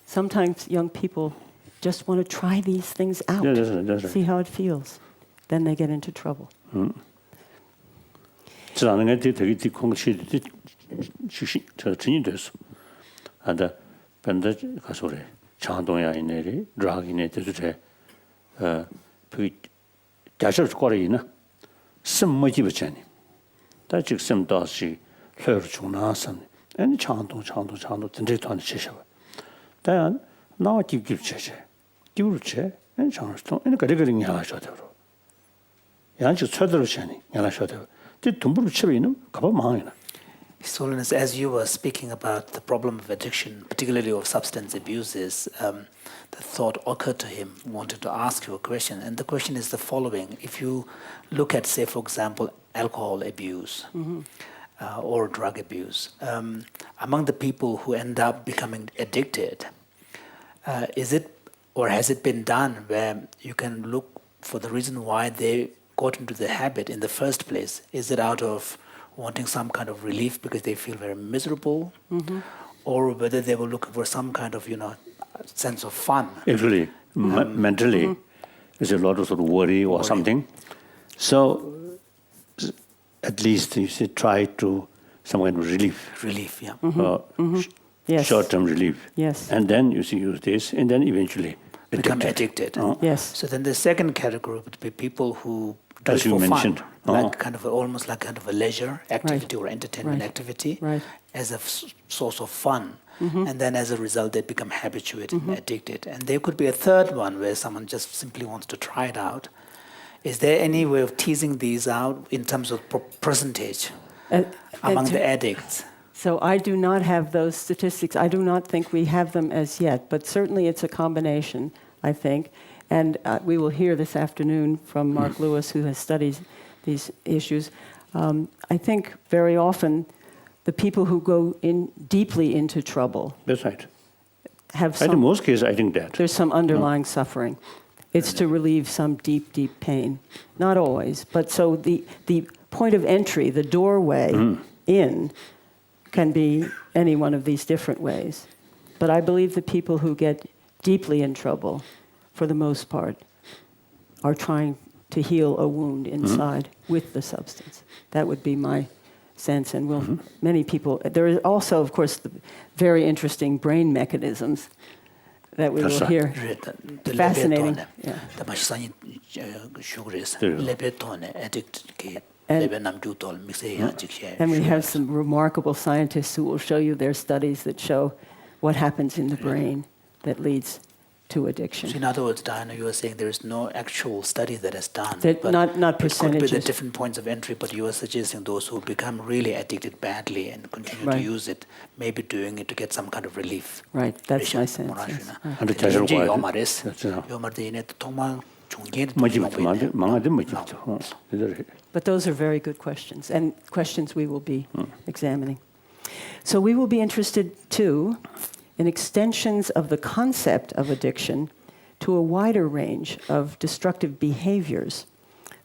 Sometimes young people just want to try these things out, see how it feels. Then they get into trouble. 지나는 게 되게 뒤콩치디 저 진이 됐어. 한다 밴드 가서래. 장동야 이내리 드라기네 되게 그 자셔 거리나 심모지 버전이. 다 지금 다시 흘러 주나선. 아니 장동 진짜 더 치셔. 단 나와 기급체제. 기울체. 아니 장도 아니 그래그링 하셔도. 양치 쳐들어 셔니. 양하셔도. His Holiness, as you were speaking about the problem of addiction, particularly of substance abuses, the thought occurred to him, wanted to ask you a question. And the question is the following. If you look at, say, for example, alcohol abuse or drug abuse, among the people who end up becoming addicted, is it or has it been done where you can look for the reason why they got into the habit in the first place? Is it out of wanting some kind of relief because they feel very miserable, or whether they were looking for some kind of, sense of fun? Actually, mentally, there's a lot of sort of worry or something. So, at least you should try to some kind of relief. Relief, yeah. Yes. Short-term relief. Yes. And then you see use this, and then eventually become addicted. Yes. So then the second category would be people who do as it you for mentioned, fun, like kind of almost like kind of a leisure activity or entertainment activity as a source of fun. And then as a result, they become habituated and addicted. And there could be a third one where someone just simply wants to try it out. Is there any way of teasing these out in terms of percentage among the addicts? So I do not have those statistics. I do not think we have them as yet, but certainly it's a combination, I think. And we will hear this afternoon from Marc Lewis, who has studied these issues. I think very often the people who go in deeply into trouble that's right. have In some, most cases, I think that. there's some underlying suffering. It's to relieve some deep, deep pain. Not always, but so the point of entry, the doorway in, can be any one of these different ways. But I believe the people who get deeply in trouble, for the most part, are trying to heal a wound inside with the substance. That would be my sense, and many people. There are also, of course, the very interesting brain mechanisms that we will hear. Fascinating. Yeah. And we have some remarkable scientists who will show you their studies that show what happens in the brain that leads to addiction. So in other words, Diana, you were saying there is no actual study that is done. That not percentages. It could be the percentages. different points of entry, but you are suggesting those who become really addicted badly and continue to use it, maybe doing it to get some kind of relief. Right, that's my sense. Yes. 근데 자신을 요 봐야 말이스. 돼. 요 말도 이네 정말 중요한 망하든 뭐지부터. But those are very good questions, and questions we will be examining. So we will be interested, too, in extensions of the concept of addiction to a wider range of destructive behaviors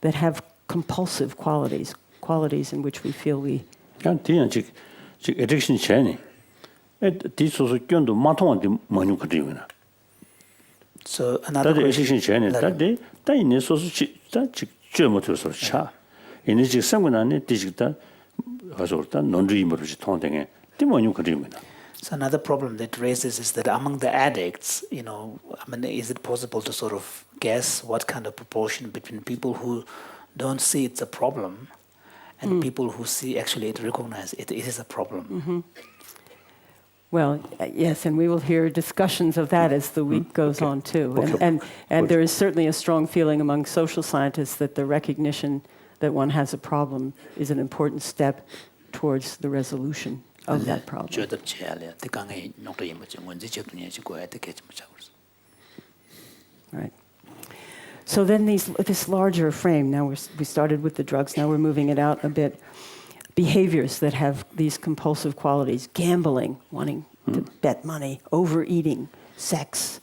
that have compulsive qualities, qualities in which we feel we... 그냥 뒤에 즉 addiction 전에 뒤소서 견도 마통한테 많이 그리구나. So another 다들 question. addiction 전에 다들 다 있는 소수 즉 죄못해서 차. 이제 즉 상관 안에 뒤직다 가서 일다 논주임으로 통하게 때 많이 그리구나. So another problem that raises is that among the addicts, is it possible to sort of guess what kind of proportion between people who don't see it's a problem and people who see actually it recognize it is a problem? Mm-hmm. Well, yes, and we will hear discussions of that as the week goes on too. And there is certainly a strong feeling among social scientists that the recognition that one has a problem is an important step towards the resolution of that problem. Right. So then this larger frame, now we started with the drugs, now we're moving it out a bit. Behaviors that have these compulsive qualities, gambling, wanting to bet money, overeating, sex,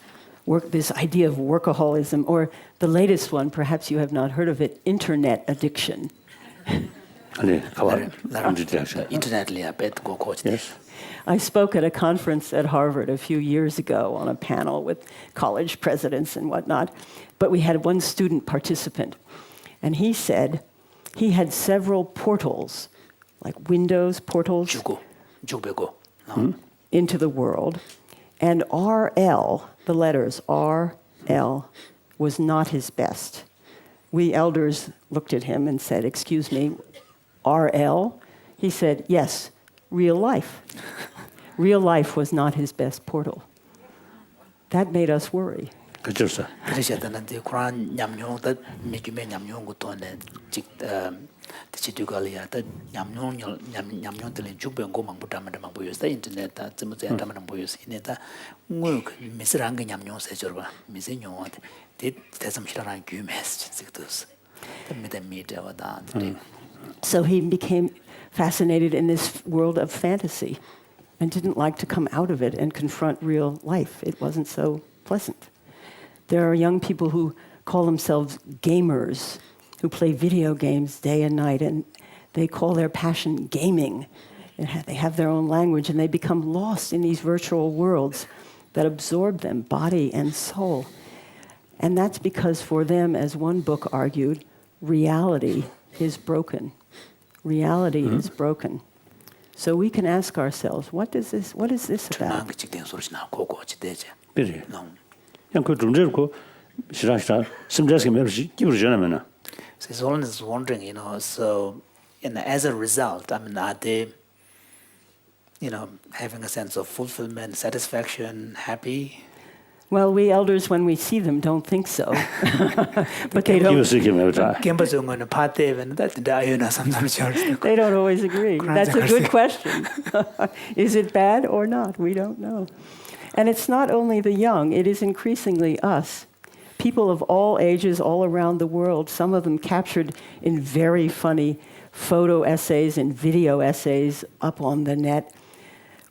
this idea of workaholism, or the latest one, perhaps you have not heard of it, internet addiction. Yes. I spoke at a conference at Harvard a few years ago on a panel with college presidents and whatnot, but we had one student participant, and he said he had several portals, like windows, portals, into the world, and RL, the letters RL, was not his best. We elders looked at him and said, "Excuse me, RL?" He said, "Yes, real life." Real life was not his best portal. That made us worry. 그렇죠. 그러셨다는데 그런 냠용도 미주메 냠용부터 지도가리아다 냠용들이 주변고 망부담을 보여서 인터넷다 쯤에 담는 보여서 이내다 뭐 미스랑 게 냠용 세저봐 미세용한테 대좀 싫어하는 규메스 지도스 미디어다. So he became fascinated in this world of fantasy and didn't like to come out of it and confront real life. It wasn't so pleasant. There are young people who call themselves gamers, who play video games day and night, and they call their passion gaming. They have their own language, and they become lost in these virtual worlds that absorb them, body and soul. And that's because for them, as one book argued, reality is broken. Reality is broken. So we can ask ourselves, what is this about? 그냥 그 존재고 싫어하시라 심지어서 매우시 기울잖아요. So Holiness is wondering, as a result, are they, having a sense of fulfillment, satisfaction, happy? Well, we elders, when we see them, don't think so. But they don't always agree. That's a good question. Is it bad or not? We don't know. And it's not only the young, it is increasingly us. People of all ages all around the world, some of them captured in very funny photo essays and video essays up on the net,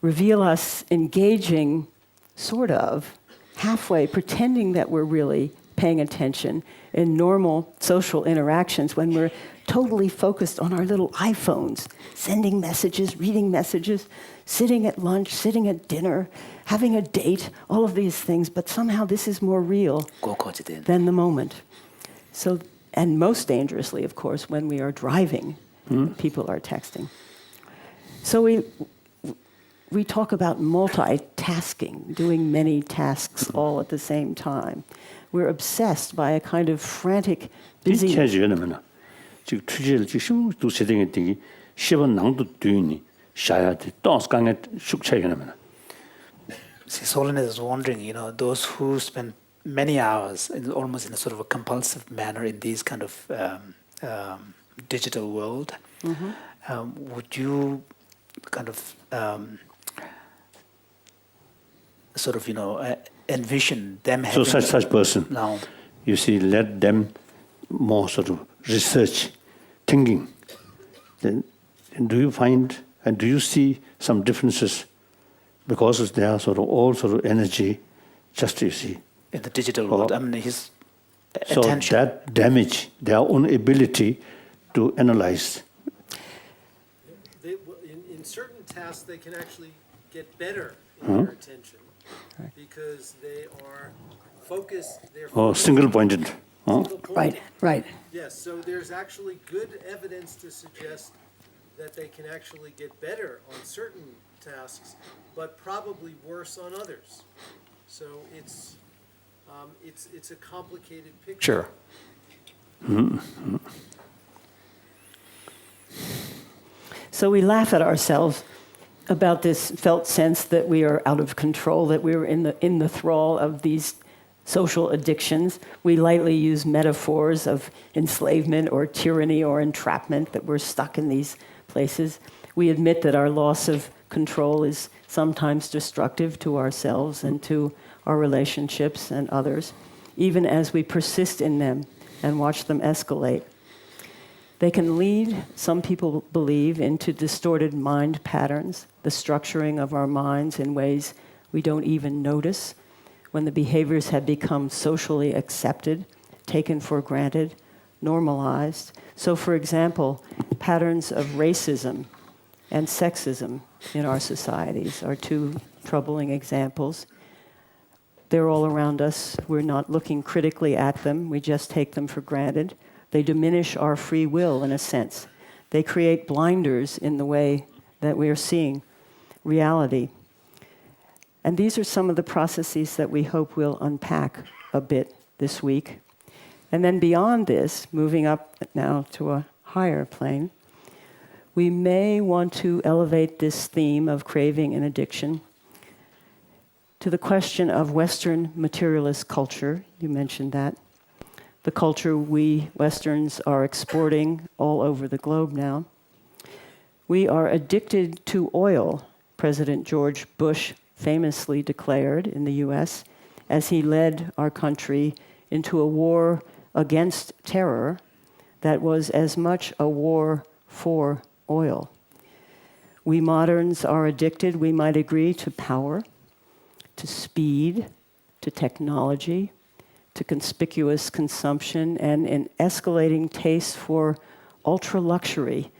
reveal us engaging, sort of, halfway, pretending that we're really paying attention in normal social interactions when we're totally focused on our little iPhones, sending messages, reading messages, sitting at lunch, sitting at dinner, having a date, all of these things, but somehow this is more real than the moment. So, and most dangerously, of course, when we are driving, people are texting. So we talk about multitasking, doing many tasks all at the same time. We're obsessed by a kind of frantic busyness. 디체지는 지금 투지를 지금 두 세대의 되게 10원 낭도 뒤니 샤야데 또스 강에 숙차이는 His Holiness is wondering, those who spend many hours, almost in a sort of a compulsive manner in these kind of digital world, would you kind of envision them having... So such person, now, you see, let them more sort of research, thinking. Then do you find and do you see some differences because they are sort of all sort of energy, just you see. In the digital world, I mean, his so attention. that damage their own ability to analyze. In certain tasks, they can actually get better in their attention because they are focused. They're Single-pointed. single-pointed. Right. Yes, so there's actually good evidence to suggest that they can actually get better on certain tasks, but probably worse on others. So it's a complicated picture. Sure. So we laugh at ourselves about this felt sense that we are out of control, that we're in the thrall of these social addictions. We lightly use metaphors of enslavement or tyranny or entrapment, that we're stuck in these places. We admit that our loss of control is sometimes destructive to ourselves and to our relationships and others, even as we persist in them and watch them escalate. They can lead, some people believe, into distorted mind patterns, the structuring of our minds in ways we don't even notice, when the behaviors have become socially accepted, taken for granted, normalized. So, for example, patterns of racism and sexism in our societies are two troubling examples. They're all around us. We're not looking critically at them. We just take them for granted. They diminish our free will, in a sense. They create blinders in the way that we are seeing reality. And these are some of the processes that we hope we'll unpack a bit this week. And then beyond this, moving up now to a higher plane, we may want to elevate this theme of craving and addiction to the question of Western materialist culture. You mentioned that. The culture we Westerns are exporting all over the globe now. We are addicted to oil, President George Bush famously declared in the US as he led our country into a war against terror that was as much a war for oil. We moderns are addicted, we might agree, to power, to speed, to technology, to conspicuous consumption, and an escalating taste for ultra-luxury.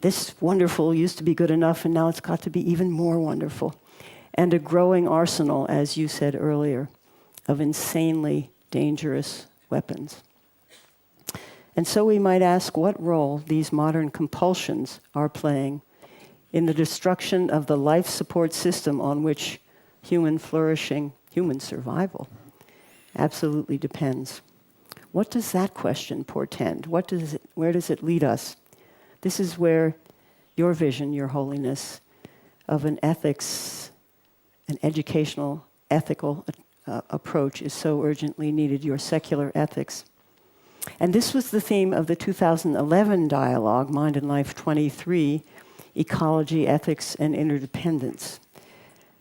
This wonderful used to be good enough, and now it's got to be even more wonderful. And a growing arsenal, as you said earlier, of insanely dangerous weapons. And so we might ask what role these modern compulsions are playing in the destruction of the life support system on which human flourishing, human survival, absolutely depends. What does that question portend? Where does it lead us? This is where your vision, Your Holiness, of an ethics, an educational, ethical approach is so urgently needed, your secular ethics. And this was the theme of the 2011 dialogue, Mind and Life 23, Ecology, Ethics, and Interdependence.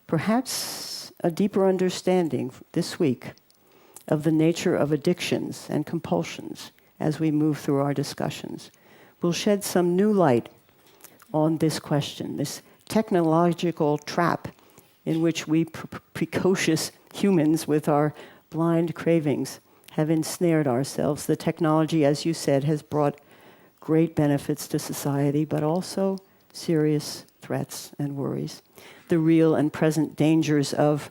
Perhaps a deeper understanding this week of the nature of addictions and compulsions as we move through our discussions will shed some new light on this question, this technological trap in which we precocious humans with our blind cravings have ensnared ourselves. The technology, as you said, has brought great benefits to society, but also serious threats and worries. The real and present dangers of,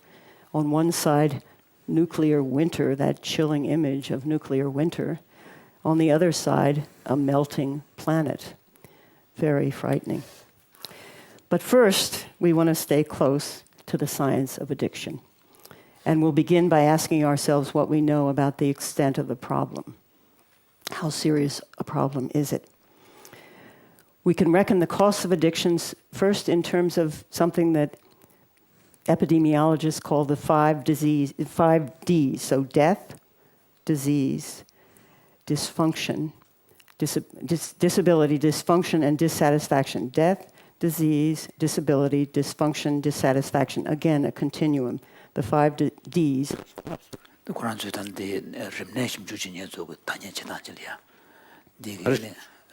on one side, nuclear winter, that chilling image of nuclear winter. On the other side, a melting planet. Very frightening. But first, we want to stay close to the science of addiction. And we'll begin by asking ourselves what we know about the extent of the problem. How serious a problem is it? We can reckon the costs of addictions first in terms of something that epidemiologists call the 5 Ds. So death, disease, dysfunction, disability, dysfunction, and dissatisfaction. Death, disease, disability, dysfunction, dissatisfaction. Again, a continuum. The 5 Ds. The Quran says that the remnation jujinya zogu tanya chitanjiliya. The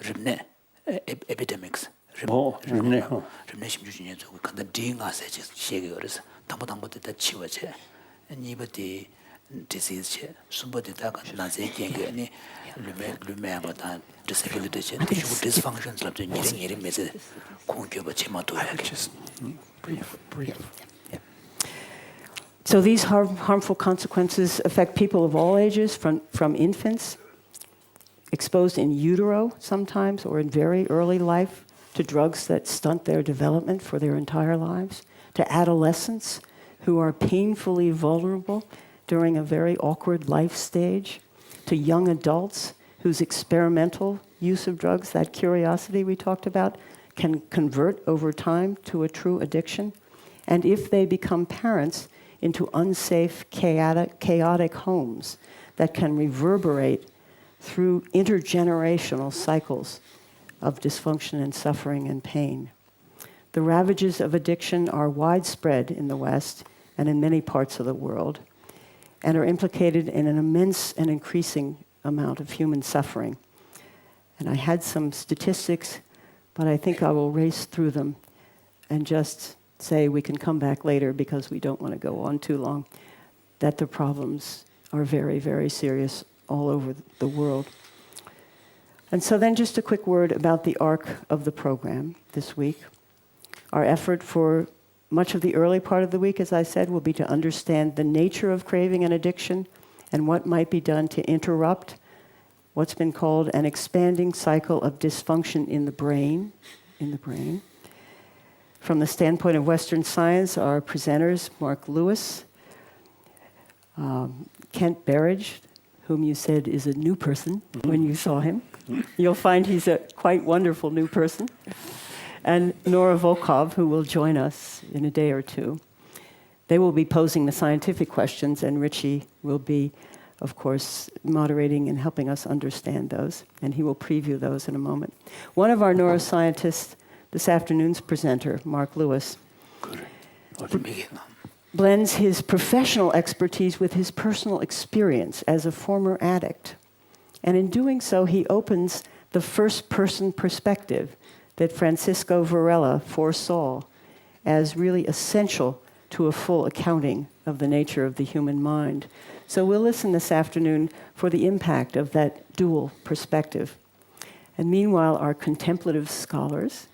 remne epidemics. Remnation jujinya zogu kanda dinga seche shege yoris. Tambo de chiwache. Nibati disease che. Sumbati da kan naze kenge ni lume amata disability che. Dysfunctions labde nyiri meze kongyo ba chema to Just brief. So these harmful consequences affect people of all ages, from infants, exposed in utero sometimes, or in very early life, to drugs that stunt their development for their entire lives, to adolescents who are painfully vulnerable during a very awkward life stage, to young adults whose experimental use of drugs, that curiosity we talked about, can convert over time to a true addiction. And if they become parents, into unsafe, chaotic homes that can reverberate through intergenerational cycles of dysfunction and suffering and pain. The ravages of addiction are widespread in the West and in many parts of the world, and are implicated in an immense and increasing amount of human suffering. And I had some statistics, but I think I will race through them and just say we can come back later because we don't want to go on too long, that the problems are very, very serious all over the world. And so then just a quick word about the arc of the program this week. Our effort for much of the early part of the week, as I said, will be to understand the nature of craving and addiction and what might be done to interrupt what's been called an expanding cycle of dysfunction in the brain. From the standpoint of Western science, our presenters, Marc Lewis, Kent Berridge, whom you said is a new person when you saw him. You'll find he's a quite wonderful new person. And Nora Volkov, who will join us in a day or two. They will be posing the scientific questions, and Richie will be, of course, moderating and helping us understand those, and he will preview those in a moment. One of our neuroscientists, this afternoon's presenter, Marc Lewis, blends his professional expertise with his personal experience as a former addict. And in doing so, he opens the first-person perspective that Francisco Varela foresaw as really essential to a full accounting of the nature of the human mind. So we'll listen this afternoon for the impact of that dual perspective. And meanwhile, our contemplative scholars,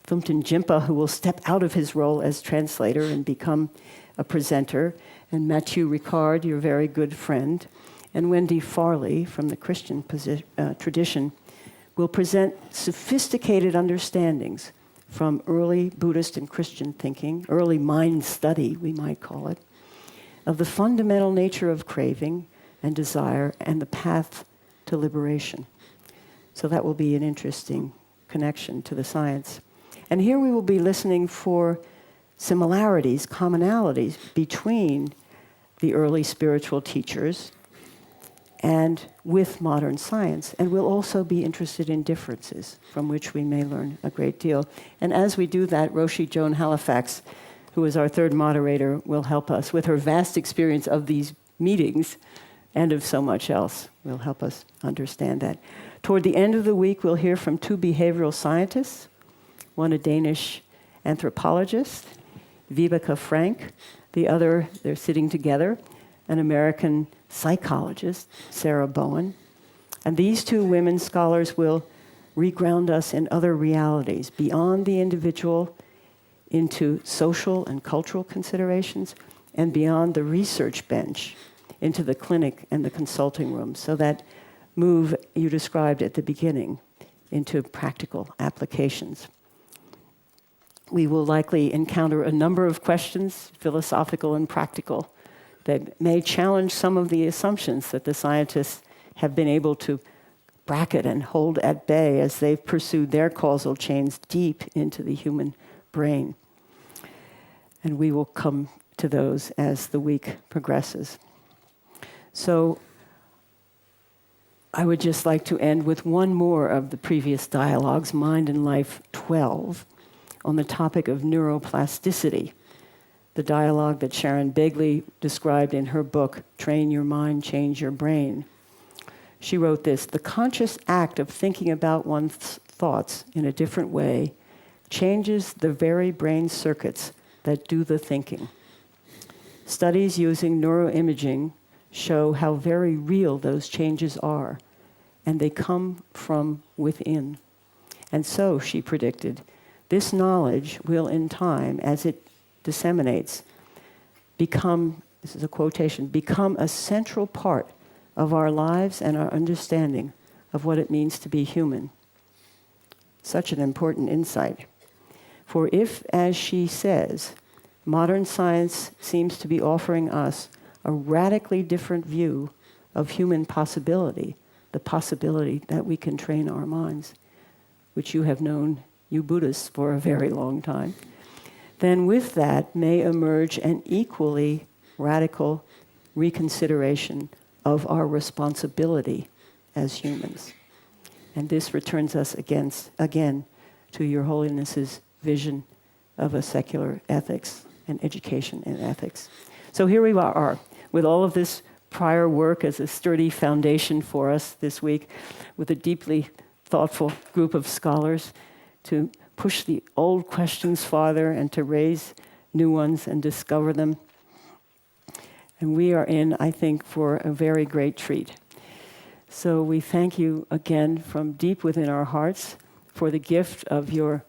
Thumten Jimpa, who will step out of his role as translator and become a presenter, and Mathieu Ricard, your very good friend, and Wendy Farley from the Christian tradition, will present sophisticated understandings from early Buddhist and Christian thinking, early mind study, we might call it, of the fundamental nature of craving and desire and the path to liberation. So that will be an interesting connection to the science. And here we will be listening for similarities, commonalities between the early spiritual teachers and with modern science. And we'll also be interested in differences from which we may learn a great deal. And as we do that, Roshi Joan Halifax, who is our third moderator, will help us with her vast experience of these meetings and of so much else. Will help us understand that. Toward the end of the week, we'll hear from two behavioral scientists, one a Danish anthropologist, Vibeke Frank, the other, they're sitting together, an American psychologist, Sarah Bowen. And these two women scholars will reground us in other realities, beyond the individual, into social and cultural considerations, and beyond the research bench, into the clinic and the consulting room. So that move you described at the beginning into practical applications. we will likely encounter a number of questions, philosophical and practical, that may challenge some of the assumptions that the scientists have been able to bracket and hold at bay as they've pursued their causal chains deep into the human brain. And we will come to those as the week progresses. So I would just like to end with one more of the previous dialogues, Mind and Life 12, on the topic of neuroplasticity, the dialogue that Sharon Begley described in her book, Train Your Mind, Change Your Brain. She wrote this: the conscious act of thinking about one's thoughts in a different way changes the very brain circuits that do the thinking. Studies using neuroimaging show how very real those changes are, and they come from within. And so, she predicted, this knowledge will in time, as it disseminates, become, this is a quotation, become a central part of our lives and our understanding of what it means to be human. Such an important insight. For if, as she says, modern science seems to be offering us a radically different view of human possibility, the possibility that we can train our minds, which you have known, you Buddhists, for a very long time, then with that may emerge an equally radical reconsideration of our responsibility as humans. And this returns us again to Your Holiness's vision of a secular ethics and education in ethics. So here we are, with all of this prior work as a sturdy foundation for us this week, with a deeply thoughtful group of scholars to push the old questions farther and to raise new ones and discover them. And we are in, I think, for a very great treat. So we thank you again from deep within our hearts for the gift of your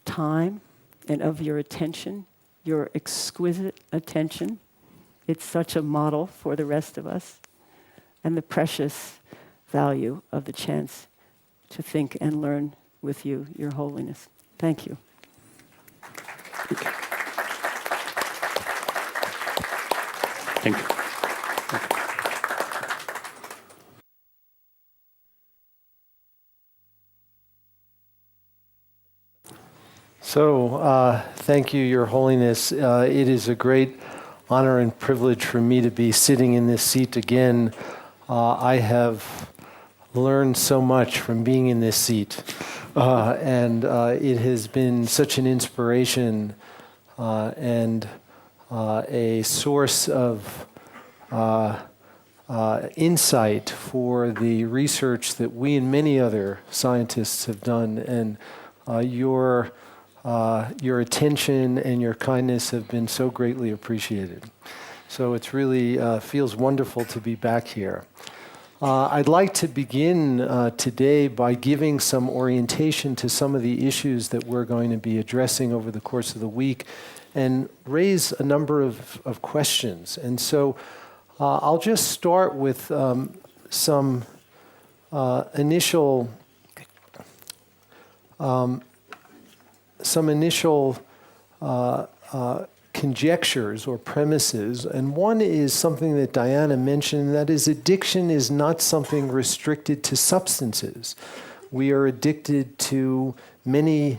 time and of your attention, your exquisite attention. It's such a model for the rest of us, and the precious value of the chance to think and learn with you, Your Holiness. Thank you. Thank you. So, thank you, Your Holiness. It is a great honor and privilege for me to be sitting in this seat again. I have learned so much from being in this seat, and it has been such an inspiration and a source of insight for the research that we and many other scientists have done, and your attention and your kindness have been so greatly appreciated. So it's really feels wonderful to be back here. I'd like to begin today by giving some orientation to some of the issues that we're going to be addressing over the course of the week and raise a number of questions. And so I'll just start with some initial conjectures or premises, and one is something that Diana mentioned, and that is addiction is not something restricted to substances. We are addicted to many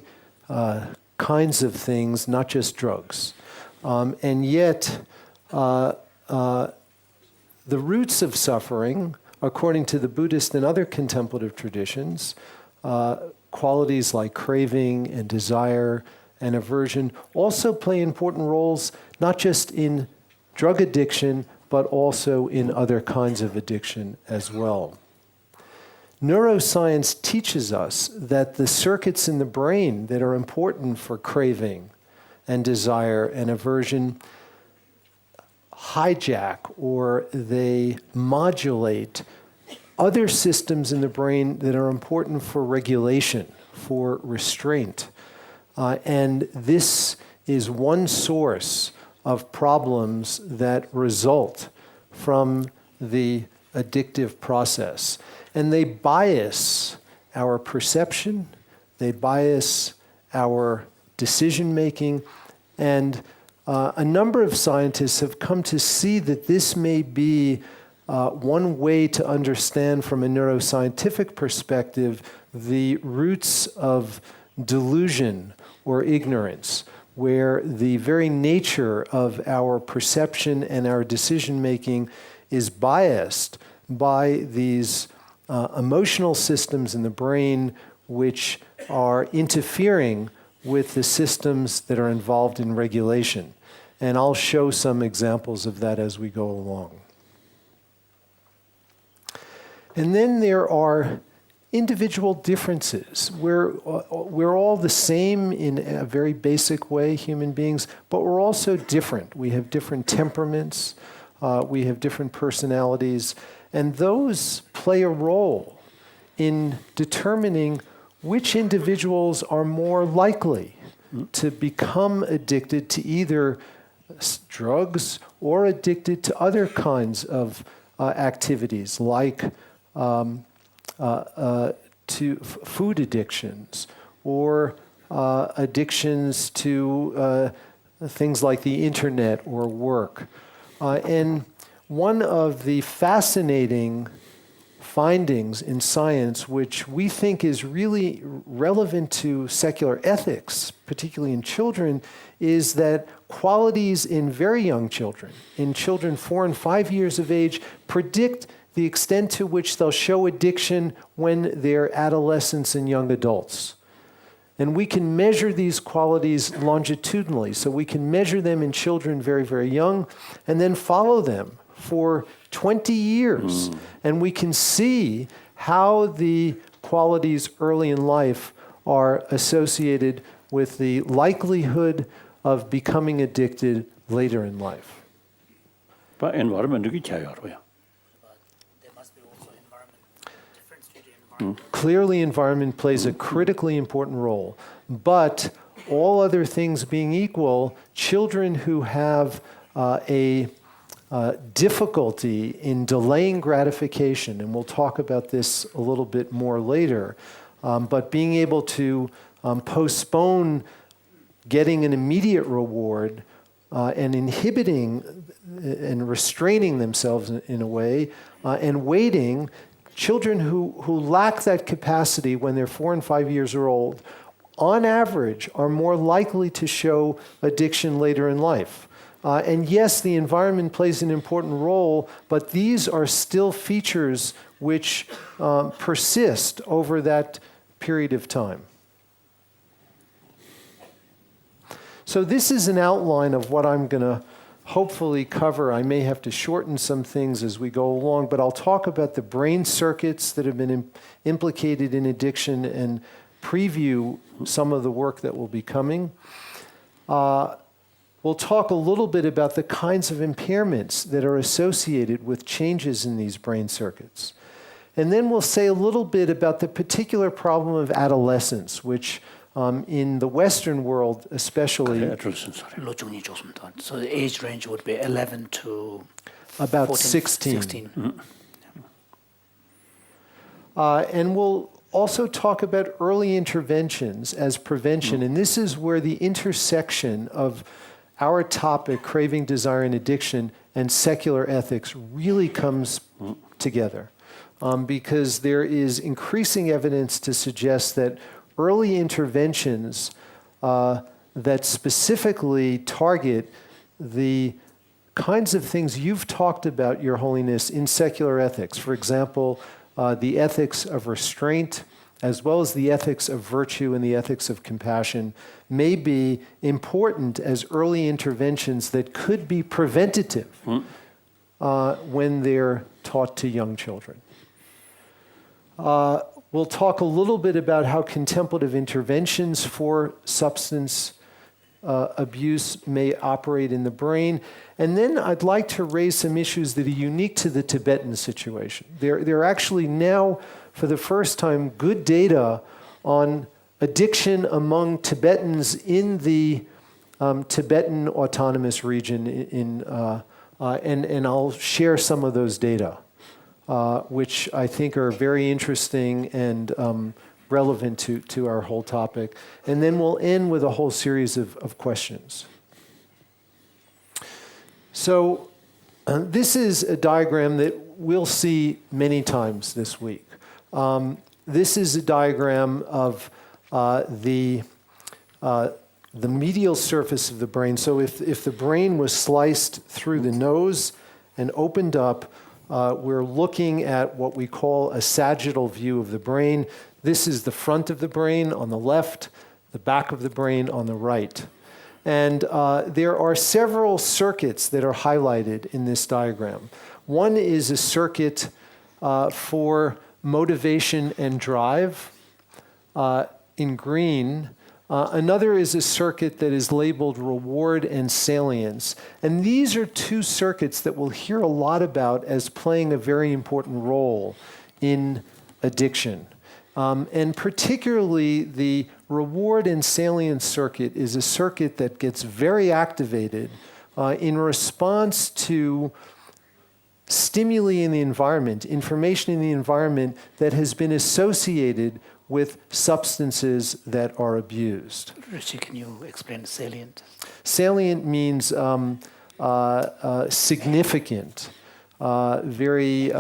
kinds of things, not just drugs. And yet, the roots of suffering, according to the Buddhist and other contemplative traditions, qualities like craving and desire and aversion also play important roles, not just in drug addiction, but also in other kinds of addiction as well. Neuroscience teaches us that the circuits in the brain that are important for craving and desire and aversion hijack or they modulate other systems in the brain that are important for regulation, for restraint. And this is one source of problems that result from the addictive process. And they bias our perception, they bias our decision making. And a number of scientists have come to see that this may be one way to understand from a neuroscientific perspective the roots of delusion or ignorance, where the very nature of our perception and our decision making is biased by these emotional systems in the brain which are interfering with the systems that are involved in regulation. And I'll show some examples of that as we go along. And then there are individual differences. We're all the same in a very basic way, human beings, but we're also different. We have different temperaments, we have different personalities, and those play a role in determining which individuals are more likely to become addicted to either drugs or addicted to other kinds of activities like to food addictions or addictions to things like the internet or work. And one of the fascinating findings in science, which we think is really relevant to secular ethics, particularly in children, is that qualities in very young children, in children 4 and 5 years of age, predict the extent to which they'll show addiction when they're adolescents and young adults. And we can measure these qualities longitudinally. So we can measure them in children very, very young and then follow them for 20 years. And we can see how the qualities early in life are associated with the likelihood of becoming addicted later in life. But environment is kya yaar hoya? There must be also environment, difference to the environment. Clearly, environment plays a critically important role. But all other things being equal, children who have a difficulty in delaying gratification, and we'll talk about this a little bit more later, but being able to postpone getting an immediate reward and inhibiting and restraining themselves in a way, and waiting, children who lack that capacity when they're 4 and 5 years old, on average, are more likely to show addiction later in life. And yes, the environment plays an important role, but these are still features which persist over that period of time. So this is an outline of what I'm going to hopefully cover. I may have to shorten some things as we go along, but I'll talk about the brain circuits that have been implicated in addiction and preview some of the work that will be coming. We'll talk a little bit about the kinds of impairments that are associated with changes in these brain circuits. And then we'll say a little bit about the particular problem of adolescence, which in the Western world especially... Adolescence, sorry. So the age range would be 11 to about 14, 16. 16. And we'll also talk about early interventions as prevention. And this is where the intersection of our topic, craving, desire, and addiction, and secular ethics really comes together. Because there is increasing evidence to suggest that early interventions that specifically target the kinds of things you've talked about, Your Holiness, in secular ethics. For example, the ethics of restraint, as well as the ethics of virtue and the ethics of compassion, may be important as early interventions that could be preventative when they're taught to young children. We'll talk a little bit about how contemplative interventions for substance abuse may operate in the brain. And then I'd like to raise some issues that are unique to the Tibetan situation. There are actually now, for the first time, good data on addiction among Tibetans in the Tibetan Autonomous Region, and I'll share some of those data, which I think are very interesting and relevant to our whole topic. And then we'll end with a whole series of questions. So this is a diagram that we'll see many times this week. This is a diagram of the medial surface of the brain. So if the brain was sliced through the nose and opened up, we're looking at what we call a sagittal view of the brain. This is the front of the brain on the left, the back of the brain on the right. And there are several circuits that are highlighted in this diagram. One is a circuit for motivation and drive in green. Another is a circuit that is labeled reward and salience. And these are two circuits that we'll hear a lot about as playing a very important role in addiction. And particularly the reward and salience circuit is a circuit that gets very activated in response to stimuli in the environment, information in the environment that has been associated with substances that are abused. Richie, can you explain salient? Salient means significant, very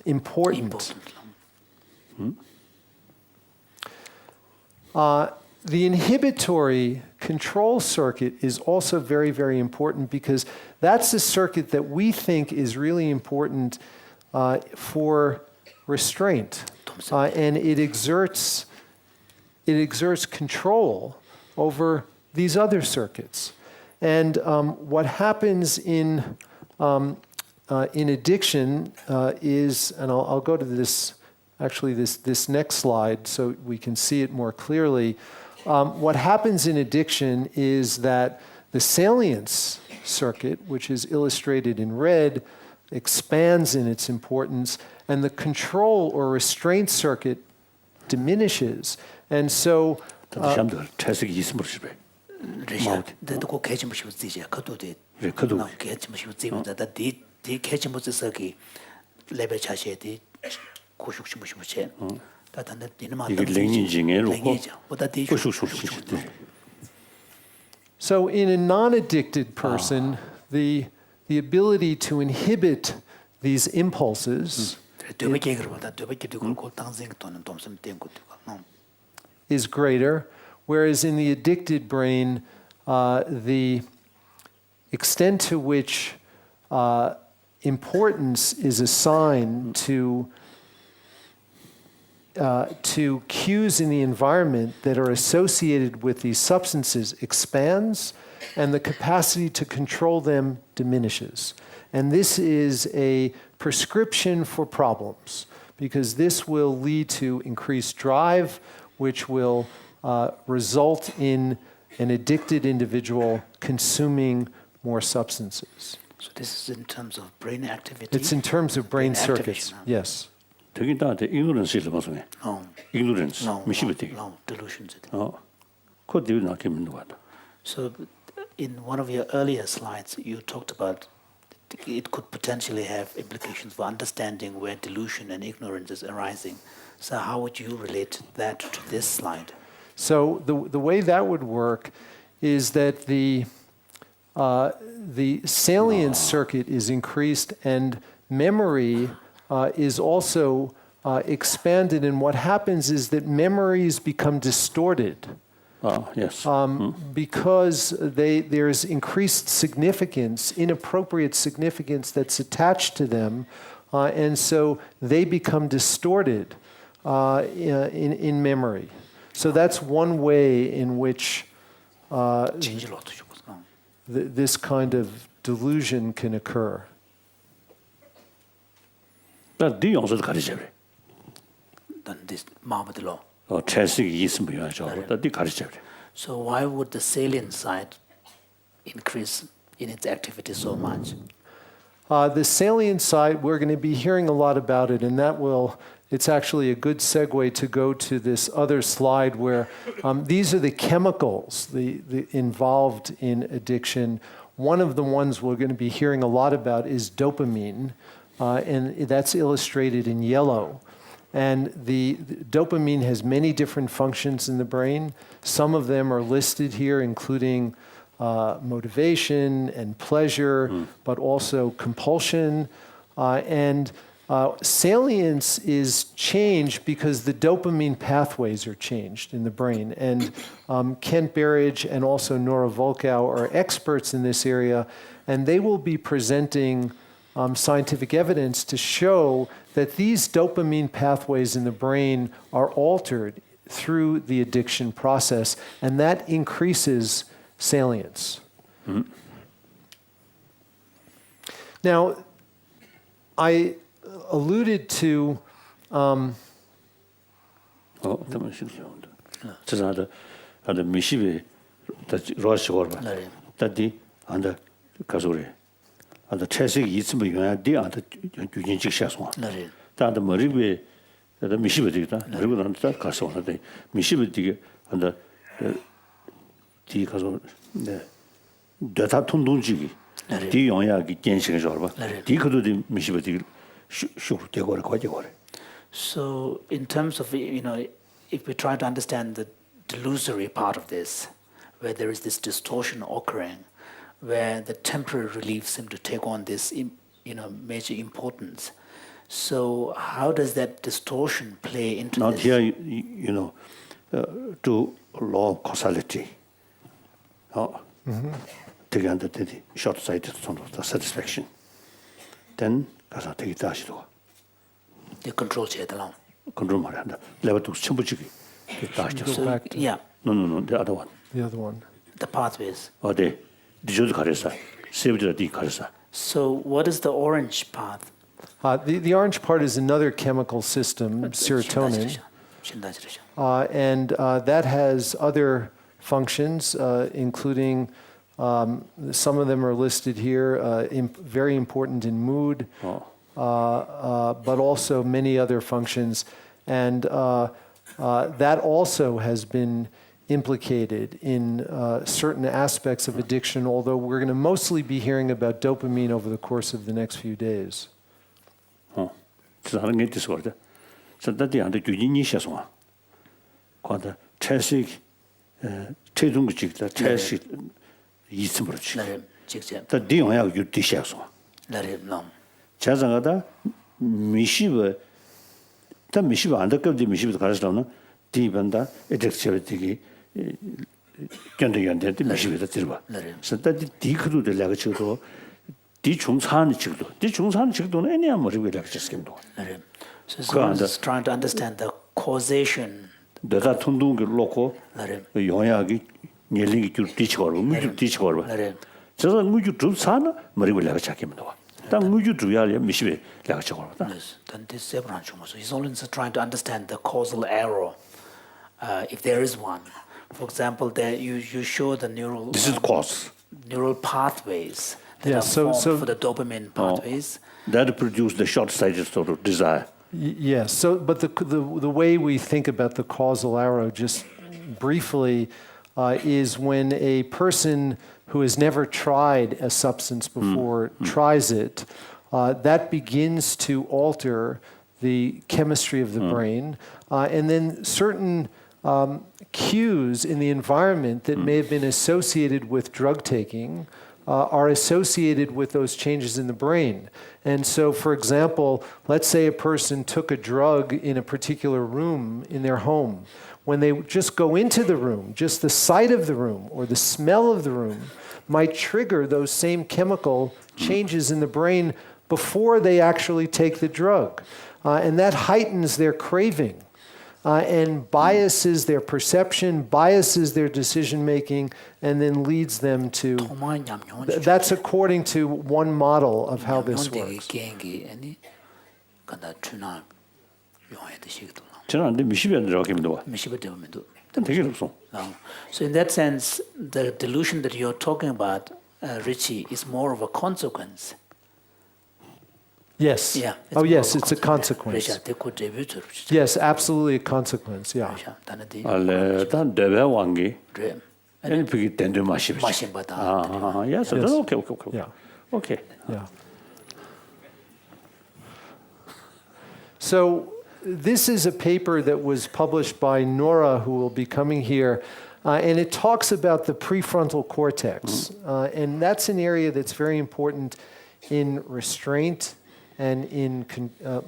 important. The inhibitory control circuit is also very, very important because that's a circuit that we think is really important for restraint. And it exerts control over these other circuits. And what happens in addiction is, and I'll go to this, actually this next slide so we can see it more clearly. What happens in addiction is that the salience circuit, which is illustrated in red, expands in its importance, and the control or restraint circuit diminishes. And so So in a non-addicted person, the ability to inhibit these impulses is greater, whereas in the addicted brain, the extent to which importance is assigned to cues in the environment that are associated with these substances expands, and the capacity to control them diminishes. And this is a prescription for problems, because this will lead to increased drive, which will result in an addicted individual consuming more substances. So this is in terms of brain activity? It's in terms of brain circuits, yes. 되게 나한테 ignorance is 무슨 ignorance, 미시부티. No, delusions. 그거 되게 나게 믿는 거다. So in one of your earlier slides, you talked about it could potentially have implications for understanding where delusion and ignorance is arising. So how would you relate that to this slide? So the way that would work is that the salience circuit is increased and memory is also expanded, and what happens is that memories become distorted. Yes. Because there's increased significance, inappropriate significance that's attached to them, and so they become distorted in memory. So that's one way in which this kind of delusion can occur. 네 영서도 가르쳐 그래. 채식이 있으면 저 네 가르쳐 그래. So why would the salient side increase in its activity so much? The salient side, we're going to be hearing a lot about it, and it's actually a good segue to go to this other slide where these are the chemicals involved in addiction. One of the ones we're going to be hearing a lot about is dopamine, and that's illustrated in yellow. And the dopamine has many different functions in the brain. Some of them are listed here, including motivation and pleasure, but also compulsion. Salience is changed because the dopamine pathways are changed in the brain. And Kent Berridge and also Nora Volkow are experts in this area, and they will be presenting scientific evidence to show that these dopamine pathways in the brain are altered through the addiction process, and that increases salience. Now, I alluded to the Chessy eats me, the other Yujinsha. That the Maribe, the Mishibita, River Castle, the Mishibiti, and the Castle, the Tatundunji, the Yoyagi, Genshin Jorba, the Kudu Mishibiti, sure, they were quite. So, in terms of, if we try to understand the delusory part of this, where there is this distortion occurring, where the temporary relief seem to take on this, major importance. So how does that distortion play into now this? Here, to law of causality. Take under the short-sighted the satisfaction. Then, take it dash. The control along. Control Maranda. Level to Chimbuchiki. So, yeah. No, the other one. the other one. The pathways. Or the Karesa. Saved the Karesa. So what is the orange path? The orange part is another chemical system, serotonin, and that has other functions, including some of them are listed here, very important in mood, but also many other functions. And that also has been implicated in certain aspects of addiction, although we're going to mostly be hearing about dopamine over the course of the next few days. So that the under Judinisha. Quando Chessy Tedungik, the Chessy Yitzburg. The Dion you dishes. Chazangada Mishiva, the Mishiva undercover the Mishiva Karasana, Dibanda, Addictive. So that the decru the lecture, Dichungsan Childo, Dichungsan Childo, any amount of lecture scheme. So someone is trying to understand the causation. The Ratundung loco, Yoyagi, nearly to teach her, teach her. So then would you do Sana, Marie will lecture him. Then would you do Yalia Mishwe lecture? Yes, then this so he's only trying to understand the causal arrow, if there is one. For example, there you show the neural. This is cause. Neural pathways that are formed for the dopamine pathways. That produce the short-sighted sort of desire. Yes. So, but the way we think about the causal arrow, just briefly, is when a person who has never tried a substance before tries it, that begins to alter the chemistry of the brain, and then certain cues in the environment that may have been associated with drug taking are associated with those changes in the brain. And so, for example, let's say a person took a drug in a particular room in their home. When they just go into the room, just the sight of the room or the smell of the room might trigger those same chemical changes in the brain before they actually take the drug. And that heightens their craving. And biases their perception, biases their decision-making, and then leads them to... That's according to one model of how this works. So in that sense, the delusion that you're talking about, Richie, is more of a consequence. Yes. Yeah. Oh, yes, it's a consequence. Yes, absolutely a consequence, yeah. Yes, okay. Yeah. Okay. Yeah. So this is a paper that was published by Nora, who will be coming here, and it talks about the prefrontal cortex. And that's an area that's very important in restraint and in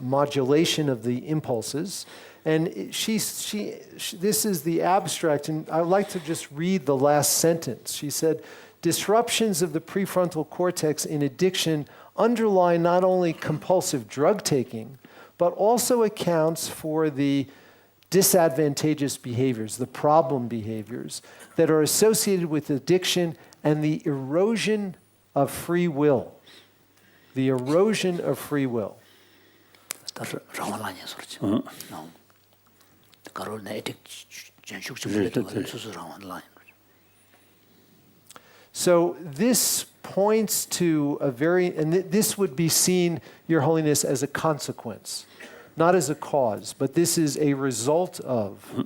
modulation of the impulses. And this is the abstract, and I'd like to just read the last sentence. She said, disruptions of the prefrontal cortex in addiction underlie not only compulsive drug taking, but also accounts for the disadvantageous behaviors, the problem behaviors that are associated with addiction and the erosion of free will. The erosion of free will. So this points to a very, and this would be seen, Your Holiness, as a consequence, not as a cause, but this is a result of.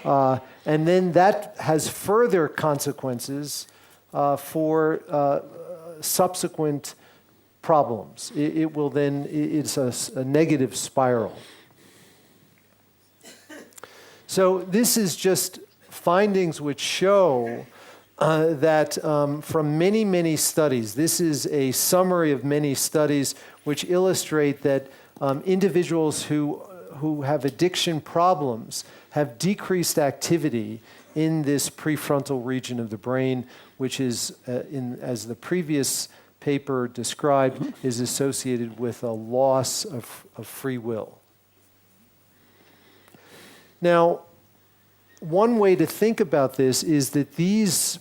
And then that has further consequences for subsequent problems. It will then, it's a negative spiral. So this is just findings which show that from many, many studies, this is a summary of many studies which illustrate that individuals who have addiction problems have decreased activity in this prefrontal region of the brain, which is, as the previous paper described, is associated with a loss of free will. Now, one way to think about this is that these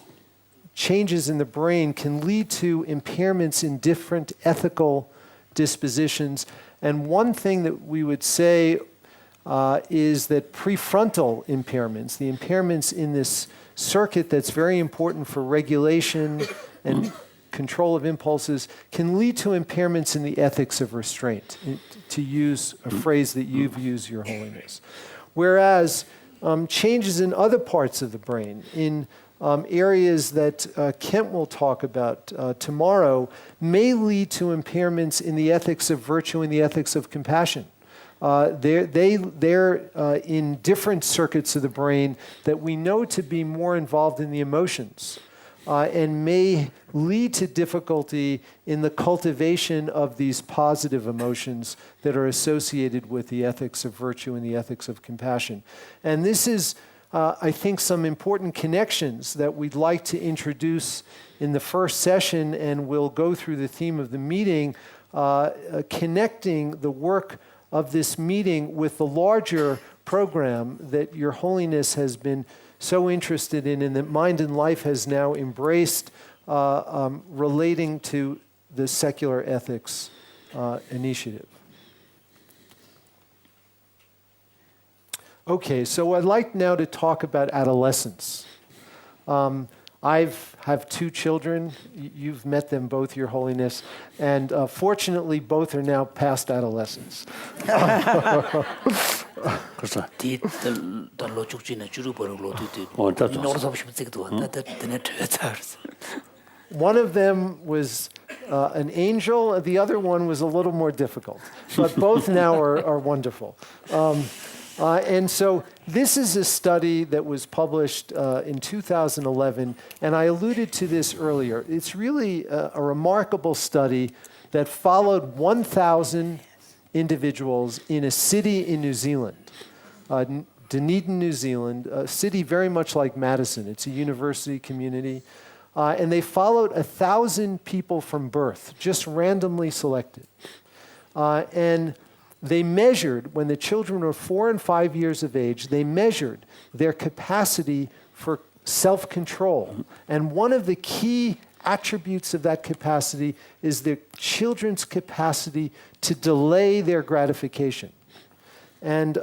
changes in the brain can lead to impairments in different ethical dispositions. And one thing that we would say is that prefrontal impairments, the impairments in this circuit that's very important for regulation and control of impulses, can lead to impairments in the ethics of restraint, to use a phrase that you've used, Your Holiness. Whereas changes in other parts of the brain, in areas that Kent will talk about tomorrow, may lead to impairments in the ethics of virtue and the ethics of compassion. They're in different circuits of the brain that we know to be more involved in the emotions and may lead to difficulty in the cultivation of these positive emotions that are associated with the ethics of virtue and the ethics of compassion. And this is, I think, some important connections that we'd like to introduce in the first session, and we'll go through the theme of the meeting, connecting the work of this meeting with the larger program that Your Holiness has been so interested in and that Mind and Life has now embraced, relating to the secular ethics initiative. Okay, so I'd like now to talk about adolescence. I have two children. You've met them both, Your Holiness, and fortunately both are now past adolescence. One of them was an angel, the other one was a little more difficult, but both now are wonderful. And so this is a study that was published in 2011, and I alluded to this earlier. It's really a remarkable study that followed 1,000 individuals in a city in New Zealand, Dunedin, New Zealand, a city very much like Madison. It's a university community. And they followed 1,000 people from birth, just randomly selected. And they measured, when the children were 4 and 5 years of age, they measured their capacity for self-control. And one of the key attributes of that capacity is the children's capacity to delay their gratification. And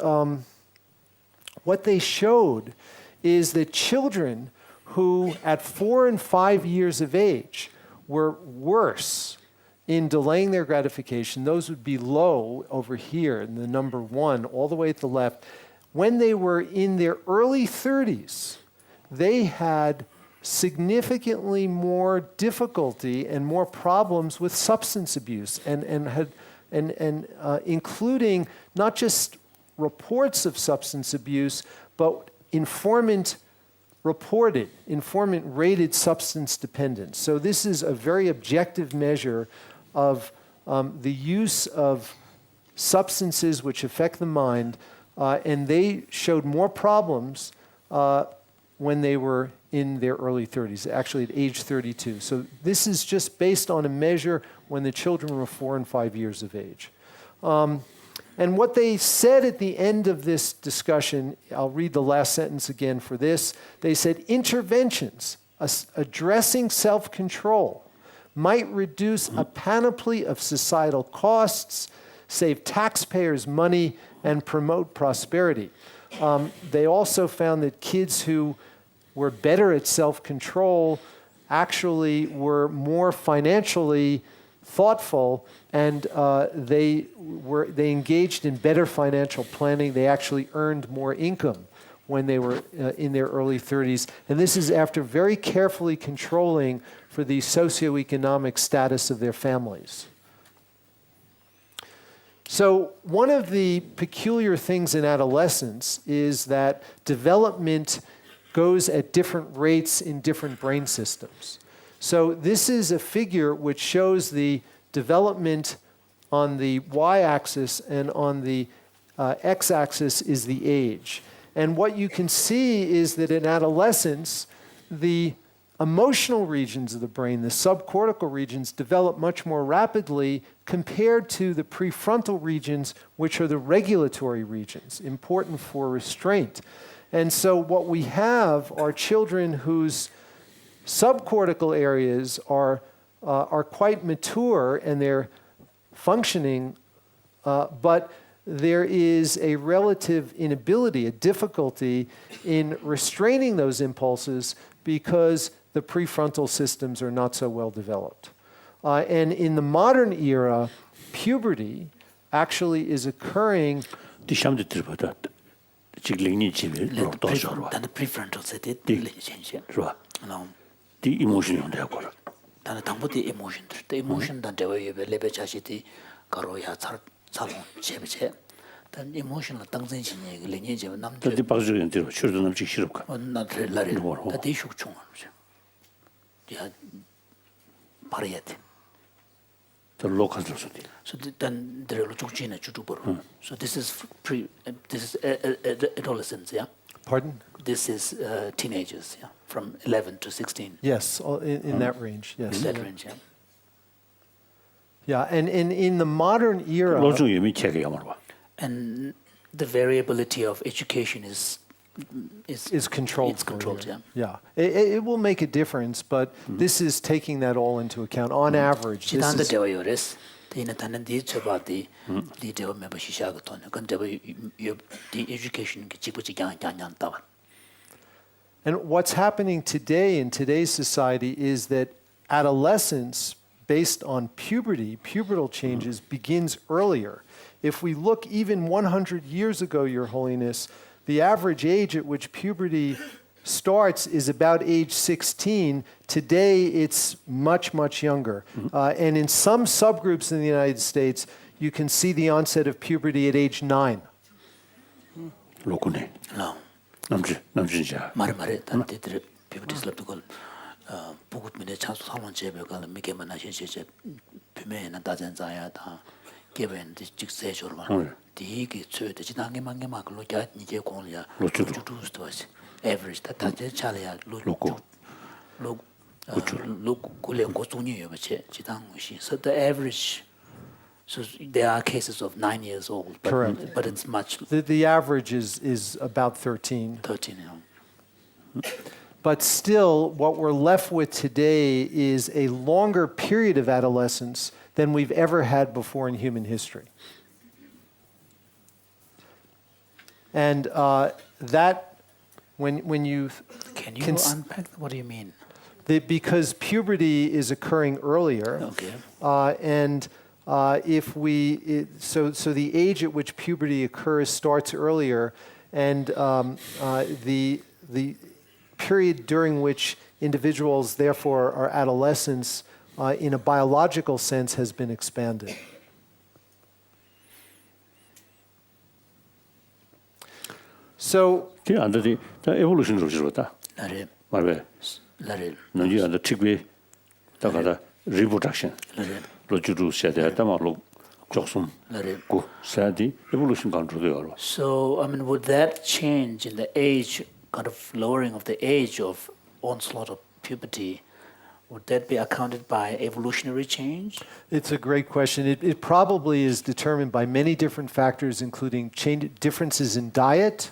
what they showed is that children who at 4 and 5 years of age were worse in delaying their gratification, those would be low over here in the number 1, all the way at the left. When they were in their early 30s, they had significantly more difficulty and more problems with substance abuse, and including not just reports of substance abuse, but informant rated substance dependence. So this is a very objective measure of the use of substances which affect the mind, and they showed more problems when they were in their early 30s, actually at age 32. So this is just based on a measure when the children were 4 and 5 years of age. And what they said at the end of this discussion, I'll read the last sentence again for this. They said, interventions addressing self-control might reduce a panoply of societal costs, save taxpayers money, and promote prosperity. They also found that kids who were better at self-control actually were more financially thoughtful, and they engaged in better financial planning. They actually earned more income when they were in their early 30s. And this is after very carefully controlling for the socioeconomic status of their families. So one of the peculiar things in adolescence is that development goes at different rates in different brain systems. So this is a figure which shows the development on the y-axis, and on the x-axis is the age. And what you can see is that in adolescence, the emotional regions of the brain, the subcortical regions, develop much more rapidly compared to the prefrontal regions, which are the regulatory regions, important for restraint. And so what we have are children whose subcortical areas are quite mature and they're functioning, but there is a relative inability, a difficulty in restraining those impulses because the prefrontal systems are not so well developed. And in the modern era, puberty actually is occurring. The prefrontal set it. the emotion the emotion that they were lebe chashiti karo ya salon chebeche. Then emotional tangzen chinye lenye je nam the bagzugin tiro churdo nam chik shirupka not lare that they should chung ya pariyat. the local So then there are chukchina chutubor. So this is adolescence, yeah. Pardon? This is teenagers, yeah, from 11 to 16. Yes, in that range, yes. In that range, yeah. Yeah, and in the modern era... And the variability of education is controlled. It's controlled, yeah. Yeah, it will make a difference, but this is taking that all into account. On average, this is... And what's happening today in today's society is that adolescence, based on puberty, pubertal changes, begins earlier. If we look even 100 years ago, Your Holiness, the average age at which puberty starts is about age 16. Today, it's much, much younger. And in some subgroups in the United States, you can see the onset of puberty at age 9. No. 남진자 말에 단테들 puberty slap도 부굿미네 찬수 살원 제베가 미게만 하시제 비메나 다전자야 다 given the 직세적으로 말 디게 최대 지당게 만게 막로 야 이제 공이야 로주도 was average 다 차례야 로고 굴레 고소니요 맞지 지당시 so the average. So there are cases of 9 years old, but, correct. But it's much... The average is about 13. 13, yeah. But still, what we're left with today is a longer period of adolescence than we've ever had before in human history. And that, when you... Can you unpack what do you mean? Because puberty is occurring earlier. Okay. And... so the age at which puberty occurs starts earlier, and the period during which individuals therefore are adolescents in a biological sense has been expanded. So 그 안들이 다 에볼루션으로 지었다. Lare, 말해. lare, 너희 안들 특별 다가다 리프로덕션. lare, 로주루 세대다 말로 적숨. lare. 고 세디 에볼루션 컨트롤되어. So, I mean, would that change in the age, kind of lowering of the age of onslaught of puberty, would that be accounted by evolutionary change? it's a great question. It probably is determined by many different factors, including differences in diet,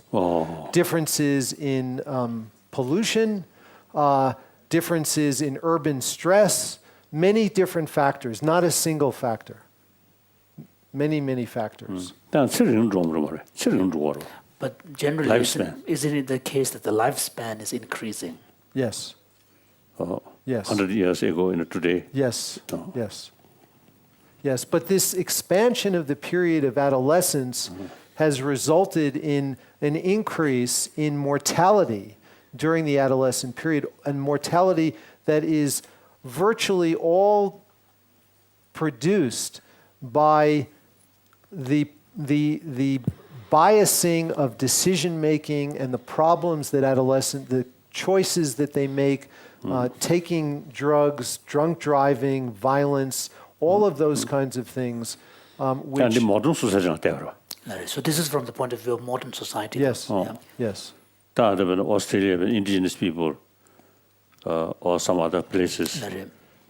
differences in pollution, differences in urban stress, many different factors, not a single factor. Many, many factors. 난 체력은 좀으로 말해. 체력은 좋아로. But generally, Lifespan. isn't it the case that the lifespan is increasing? Yes. Yes. 100 years ago and today. Yes. Oh. Yes. Yes. But this expansion of the period of adolescence has resulted in an increase in mortality during the adolescent period, and mortality that is virtually all produced by the biasing of decision making and the problems that the choices that they make, taking drugs, drunk driving, violence, all of those kinds of things. 근데 모든 수사장 때로. So this is from the point of view of modern society. Yes. Yeah. Yes. 다 the Australia, indigenous people, or some other places, Lare,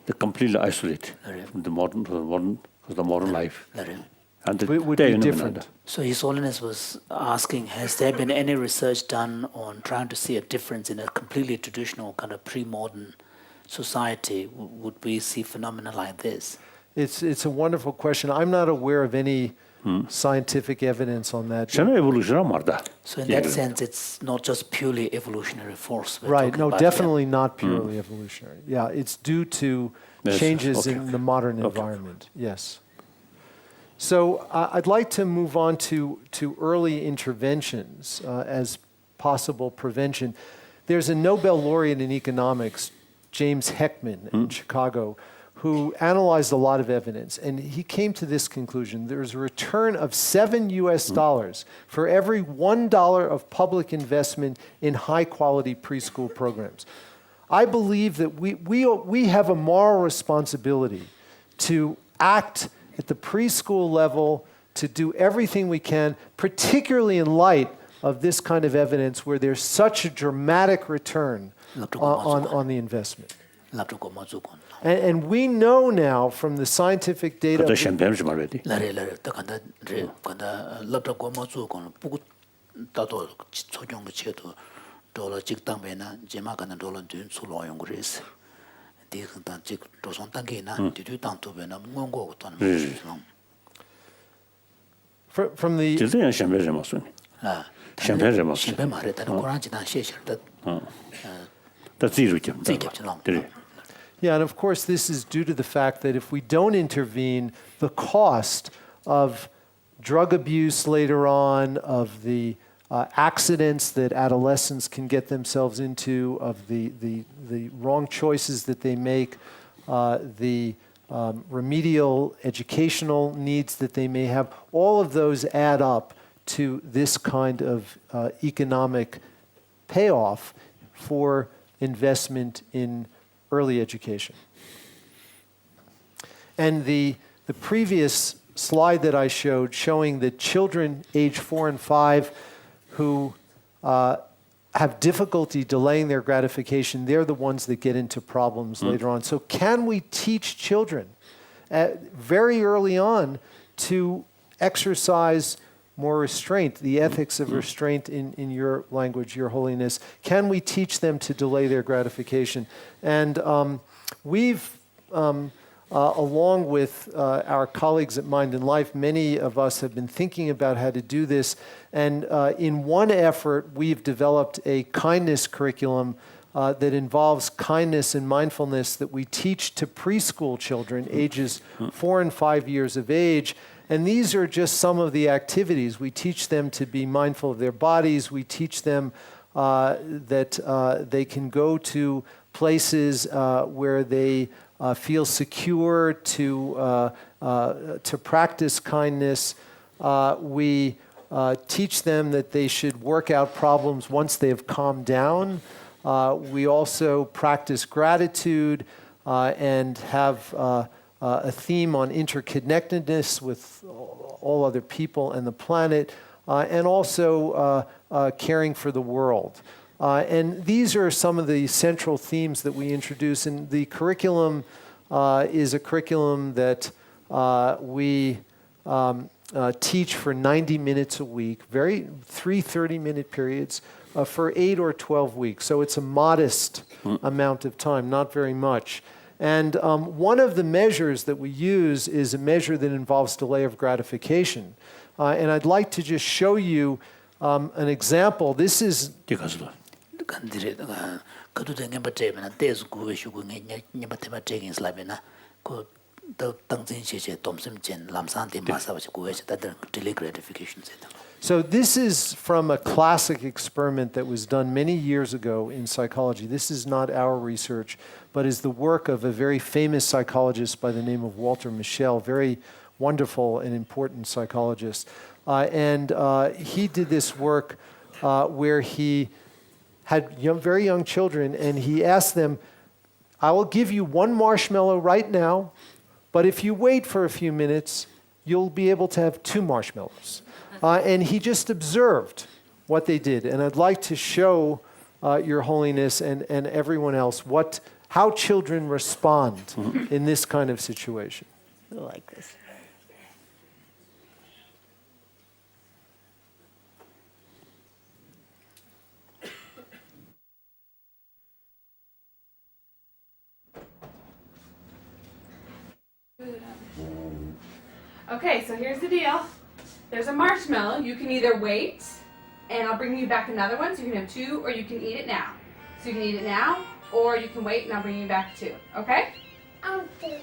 they're completely isolated Right. from the modern life. lare. And It would be different. So His Holiness was asking, has there been any research done on trying to see a difference in a completely traditional kind of pre-modern society? Would we see phenomena like this? It's a wonderful question. I'm not aware of any scientific evidence on that. 저는 에볼루션을 말다. So in that sense, it's not just purely evolutionary force. We're Right. talking No, about here. definitely not purely evolutionary. Yeah, it's due to Yes, changes okay. in the modern environment. Yes. So I'd like to move on to early interventions as possible prevention. There's a Nobel laureate in economics, James Heckman in Chicago, who analyzed a lot of evidence, and he came to this conclusion. There's a return of $7 US for every $1 of public investment in high-quality preschool programs. I believe that we have a moral responsibility to act at the preschool level, to do everything we can, particularly in light of this kind of evidence where there's such a dramatic return on the investment. And we know now from the scientific data. 그것도 샴페인을 좀 알아야 돼. lare 다 간다 laptop 거 뭐주 거 보고 따도 소용 거치도 돌아 직당배나 제마 가는 돌아 준 수로용 그래서 디간다 직 도선 단계나 디디 당도배나 뭔고 또 From the 저도 샴페인을 먹었어. 아 샴페인을 먹었어. 샴페인 말했다 고란지다 셰셔다 다 지루죠. 지겹죠. 그래. Yeah, and of course, this is due to the fact that if we don't intervene, the cost of drug abuse later on, of the accidents that adolescents can get themselves into, of the wrong choices that they make, the remedial educational needs that they may have, all of those add up to this kind of economic payoff for investment in early education. And the previous slide that I showed, showing that children age 4 and 5 who have difficulty delaying their gratification, they're the ones that get into problems later on. So can we teach children very early on to exercise more restraint, the ethics of restraint in your language, Your Holiness? Can we teach them to delay their gratification? And we've, along with our colleagues at Mind and Life, many of us have been thinking about how to do this. And in one effort, we've developed a kindness curriculum that involves kindness and mindfulness that we teach to preschool children, ages 4 and 5 years of age. And these are just some of the activities. We teach them to be mindful of their bodies. We teach them that they can go to places where they feel secure to practice kindness. We teach them that they should work out problems once they have calmed down. We also practice gratitude and have a theme on interconnectedness with all other people and the planet, and also caring for the world. And these are some of the central themes that we introduce. And the curriculum is a curriculum that we teach for 90 minutes a week, three 30-minute periods for 8 or 12 weeks. So it's a modest amount of time, not very much. And one of the measures that we use is a measure that involves delay of gratification. And I'd like to just show you an example. This is... So this is from a classic experiment that was done many years ago in psychology. This is not our research, but is the work of a very famous psychologist by the name of Walter Mischel, very wonderful and important psychologist. And he did this work where he had very young children, and he asked them, I will give you one marshmallow right now, but if you wait for a few minutes, you'll be able to have 2 marshmallows. And he just observed what they did. And I'd like to show Your Holiness and everyone else how children respond in this kind of situation. Like this. Okay, so here's the deal. There's a marshmallow. You can either wait, and I'll bring you back another one, so you can have 2, or you can eat it now. So you can eat it now, or you can wait, and I'll bring you back 2. Okay? Okay.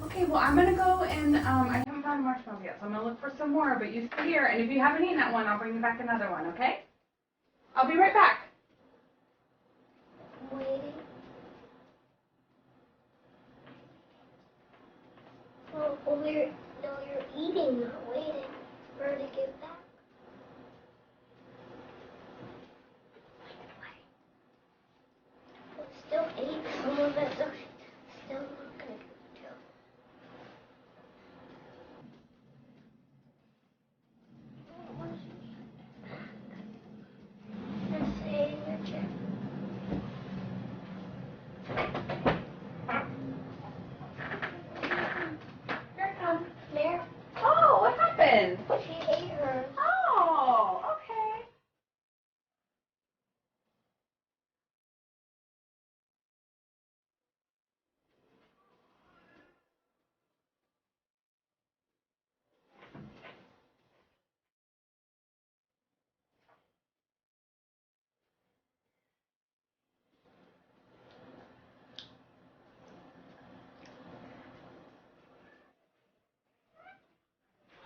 Okay, well, I'm going to go and I haven't found a marshmallow yet, so I'm going to look for some more, but you stay here, and if you haven't eaten that one, I'll bring you back another one, okay? I'll be right back. Waiting. Oh, over eating, not waiting for her to give back. Well, still ate some of it, so she's still not gonna give it to him. Let's say your chair. Here it comes. There. Oh, what happened? She ate hers. Oh, okay.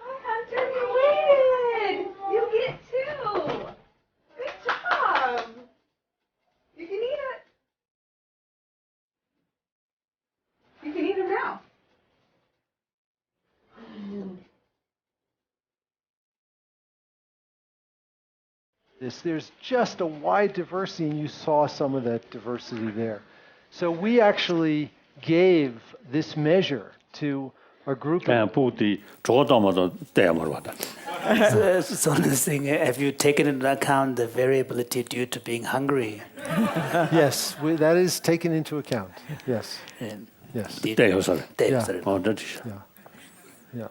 Hi, Hunter. You did. You eat it too. Good job. You can eat it. You can eat them now. There's just a wide diversity, and you saw some of that diversity there. So we actually gave this measure to a group of... 부디 조다마다 대마르다. So this thing, have you taken into account the variability due to being hungry? Yes, that is taken into account. Yes, And yes. 대여설. Yeah. that's Yeah.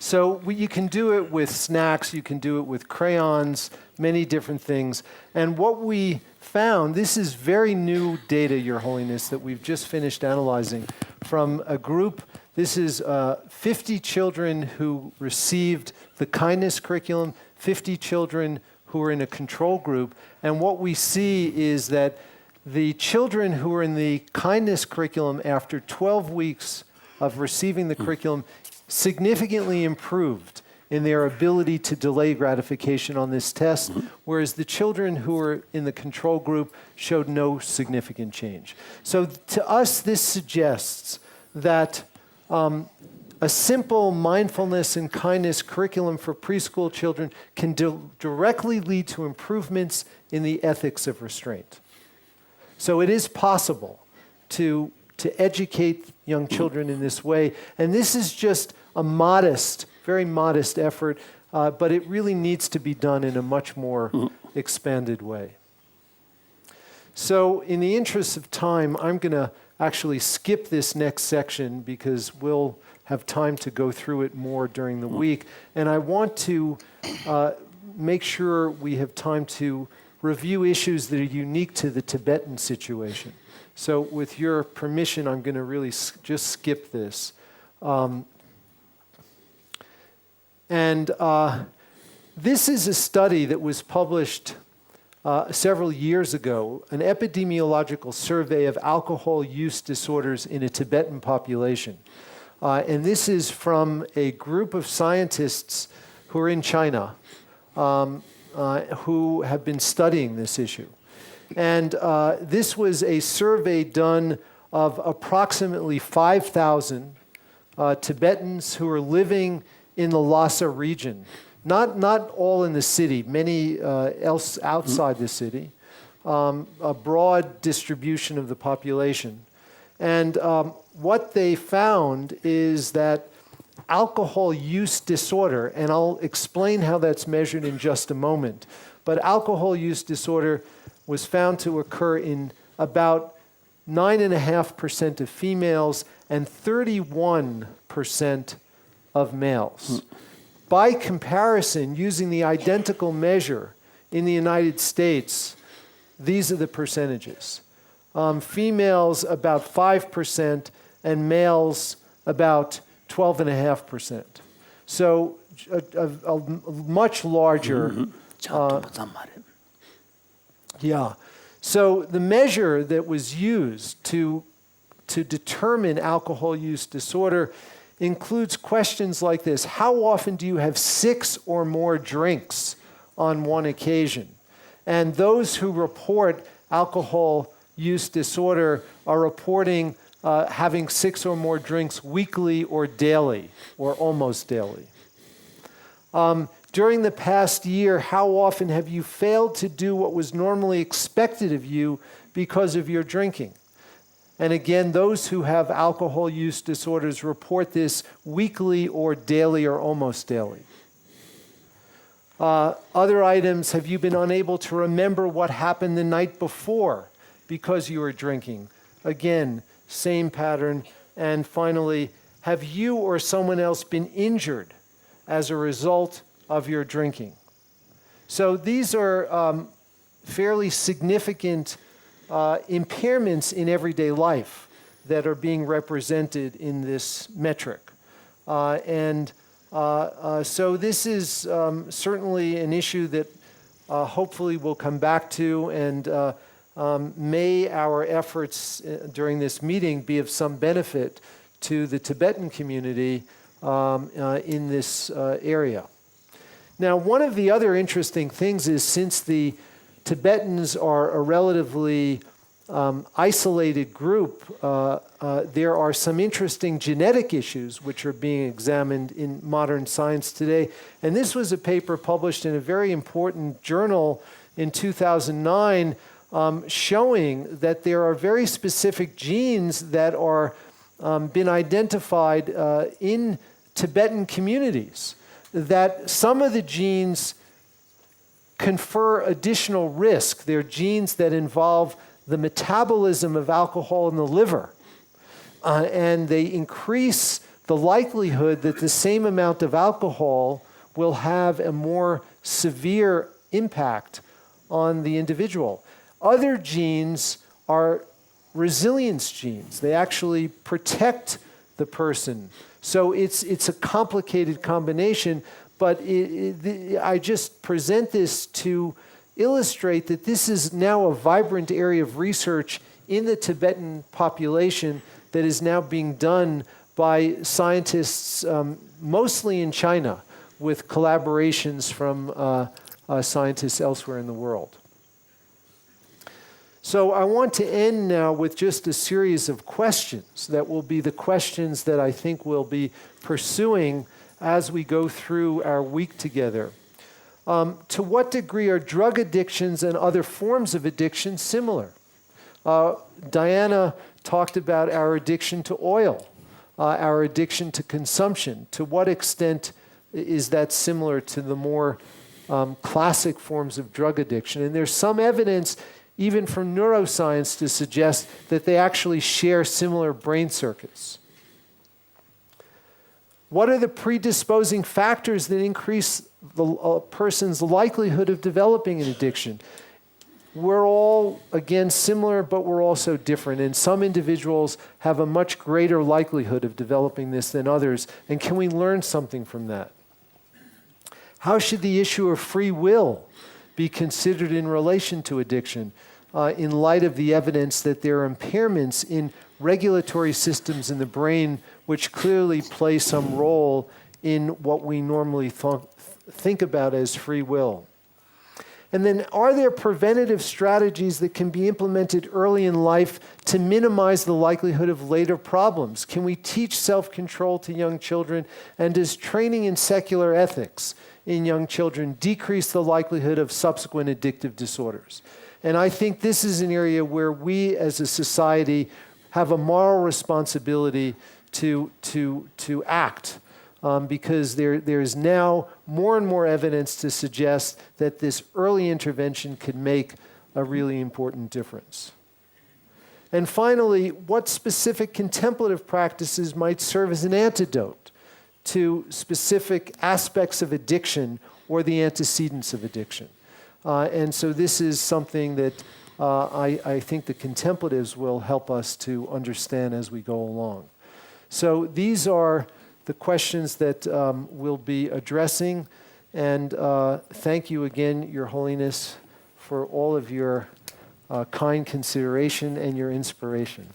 So you can do it with snacks, you can do it with crayons, many different things. And what we found, this is very new data, Your Holiness, that we've just finished analyzing from a group. This is 50 children who received the kindness curriculum, 50 children who are in a control group. And what we see is that the children who are in the kindness curriculum after 12 weeks of receiving the curriculum significantly improved in their ability to delay gratification on this test, whereas the children who were in the control group showed no significant change. So to us, this suggests that a simple mindfulness and kindness curriculum for preschool children can directly lead to improvements in the ethics of restraint. So it is possible to educate young children in this way. And this is just a modest, very modest effort, but it really needs to be done in a much more expanded way. So in the interest of time, I'm going to actually skip this next section because we'll have time to go through it more during the week. And I want to make sure we have time to review issues that are unique to the Tibetan situation. So with your permission, I'm going to really just skip this. This is a study that was published several years ago, an epidemiological survey of alcohol use disorders in a Tibetan population. And this is from a group of scientists who are in China who have been studying this issue. And this was a survey done of approximately 5,000 Tibetans who are living in the Lhasa region. Not all in the city, many else outside the city, a broad distribution of the population. And what they found is that alcohol use disorder, and I'll explain how that's measured in just a moment, but alcohol use disorder was found to occur in about 9.5% of females and 31% of males. By comparison, using the identical measure in the United States, these are the percentages. Females about 5% and males about 12.5%. So a much larger. Yeah. So the measure that was used to determine alcohol use disorder includes questions like this. How often do you have 6 or more drinks on one occasion? And those who report alcohol use disorder are reporting having 6 or more drinks weekly or daily, or almost daily. During the past year, how often have you failed to do what was normally expected of you because of your drinking? And again, those who have alcohol use disorders report this weekly or daily or almost daily. Other items, have you been unable to remember what happened the night before because you were drinking? Again, same pattern. And finally, have you or someone else been injured as a result of your drinking? So these are fairly significant impairments in everyday life that are being represented in this metric. So this is certainly an issue that hopefully we'll come back to, and may our efforts during this meeting be of some benefit to the Tibetan community in this area. Now, one of the other interesting things is, since the Tibetans are a relatively isolated group, there are some interesting genetic issues which are being examined in modern science today. And this was a paper published in a very important journal in 2009 showing that there are very specific genes that are been identified in Tibetan communities, that some of the genes confer additional risk. They're genes that involve the metabolism of alcohol in the liver, and they increase the likelihood that the same amount of alcohol will have a more severe impact on the individual. Other genes are resilience genes. They actually protect the person. So it's a complicated combination, but I just present this to illustrate that this is now a vibrant area of research in the Tibetan population that is now being done by scientists mostly in China, with collaborations from scientists elsewhere in the world. So I want to end now with just a series of questions that will be the questions that I think we'll be pursuing as we go through our week together. To what degree are drug addictions and other forms of addiction similar? Diana talked about our addiction to oil, our addiction to consumption. To what extent is that similar to the more classic forms of drug addiction? And there's some evidence, even from neuroscience, to suggest that they actually share similar brain circuits. What are the predisposing factors that increase a person's likelihood of developing an addiction? We're all, again, similar, but we're also different. And some individuals have a much greater likelihood of developing this than others. And can we learn something from that? How should the issue of free will be considered in relation to addiction, in light of the evidence that there are impairments in regulatory systems in the brain which clearly play some role in what we normally think about as free will? And then, are there preventative strategies that can be implemented early in life to minimize the likelihood of later problems? Can we teach self-control to young children? And does training in secular ethics in young children decrease the likelihood of subsequent addictive disorders? And I think this is an area where we as a society have a moral responsibility to act. Because there is now more and more evidence to suggest that this early intervention could make a really important difference. And finally, what specific contemplative practices might serve as an antidote to specific aspects of addiction or the antecedents of addiction? And so this is something that I think the contemplatives will help us to understand as we go along. So these are the questions that we'll be addressing. And thank you again, Your Holiness, for all of your kind consideration and your inspiration.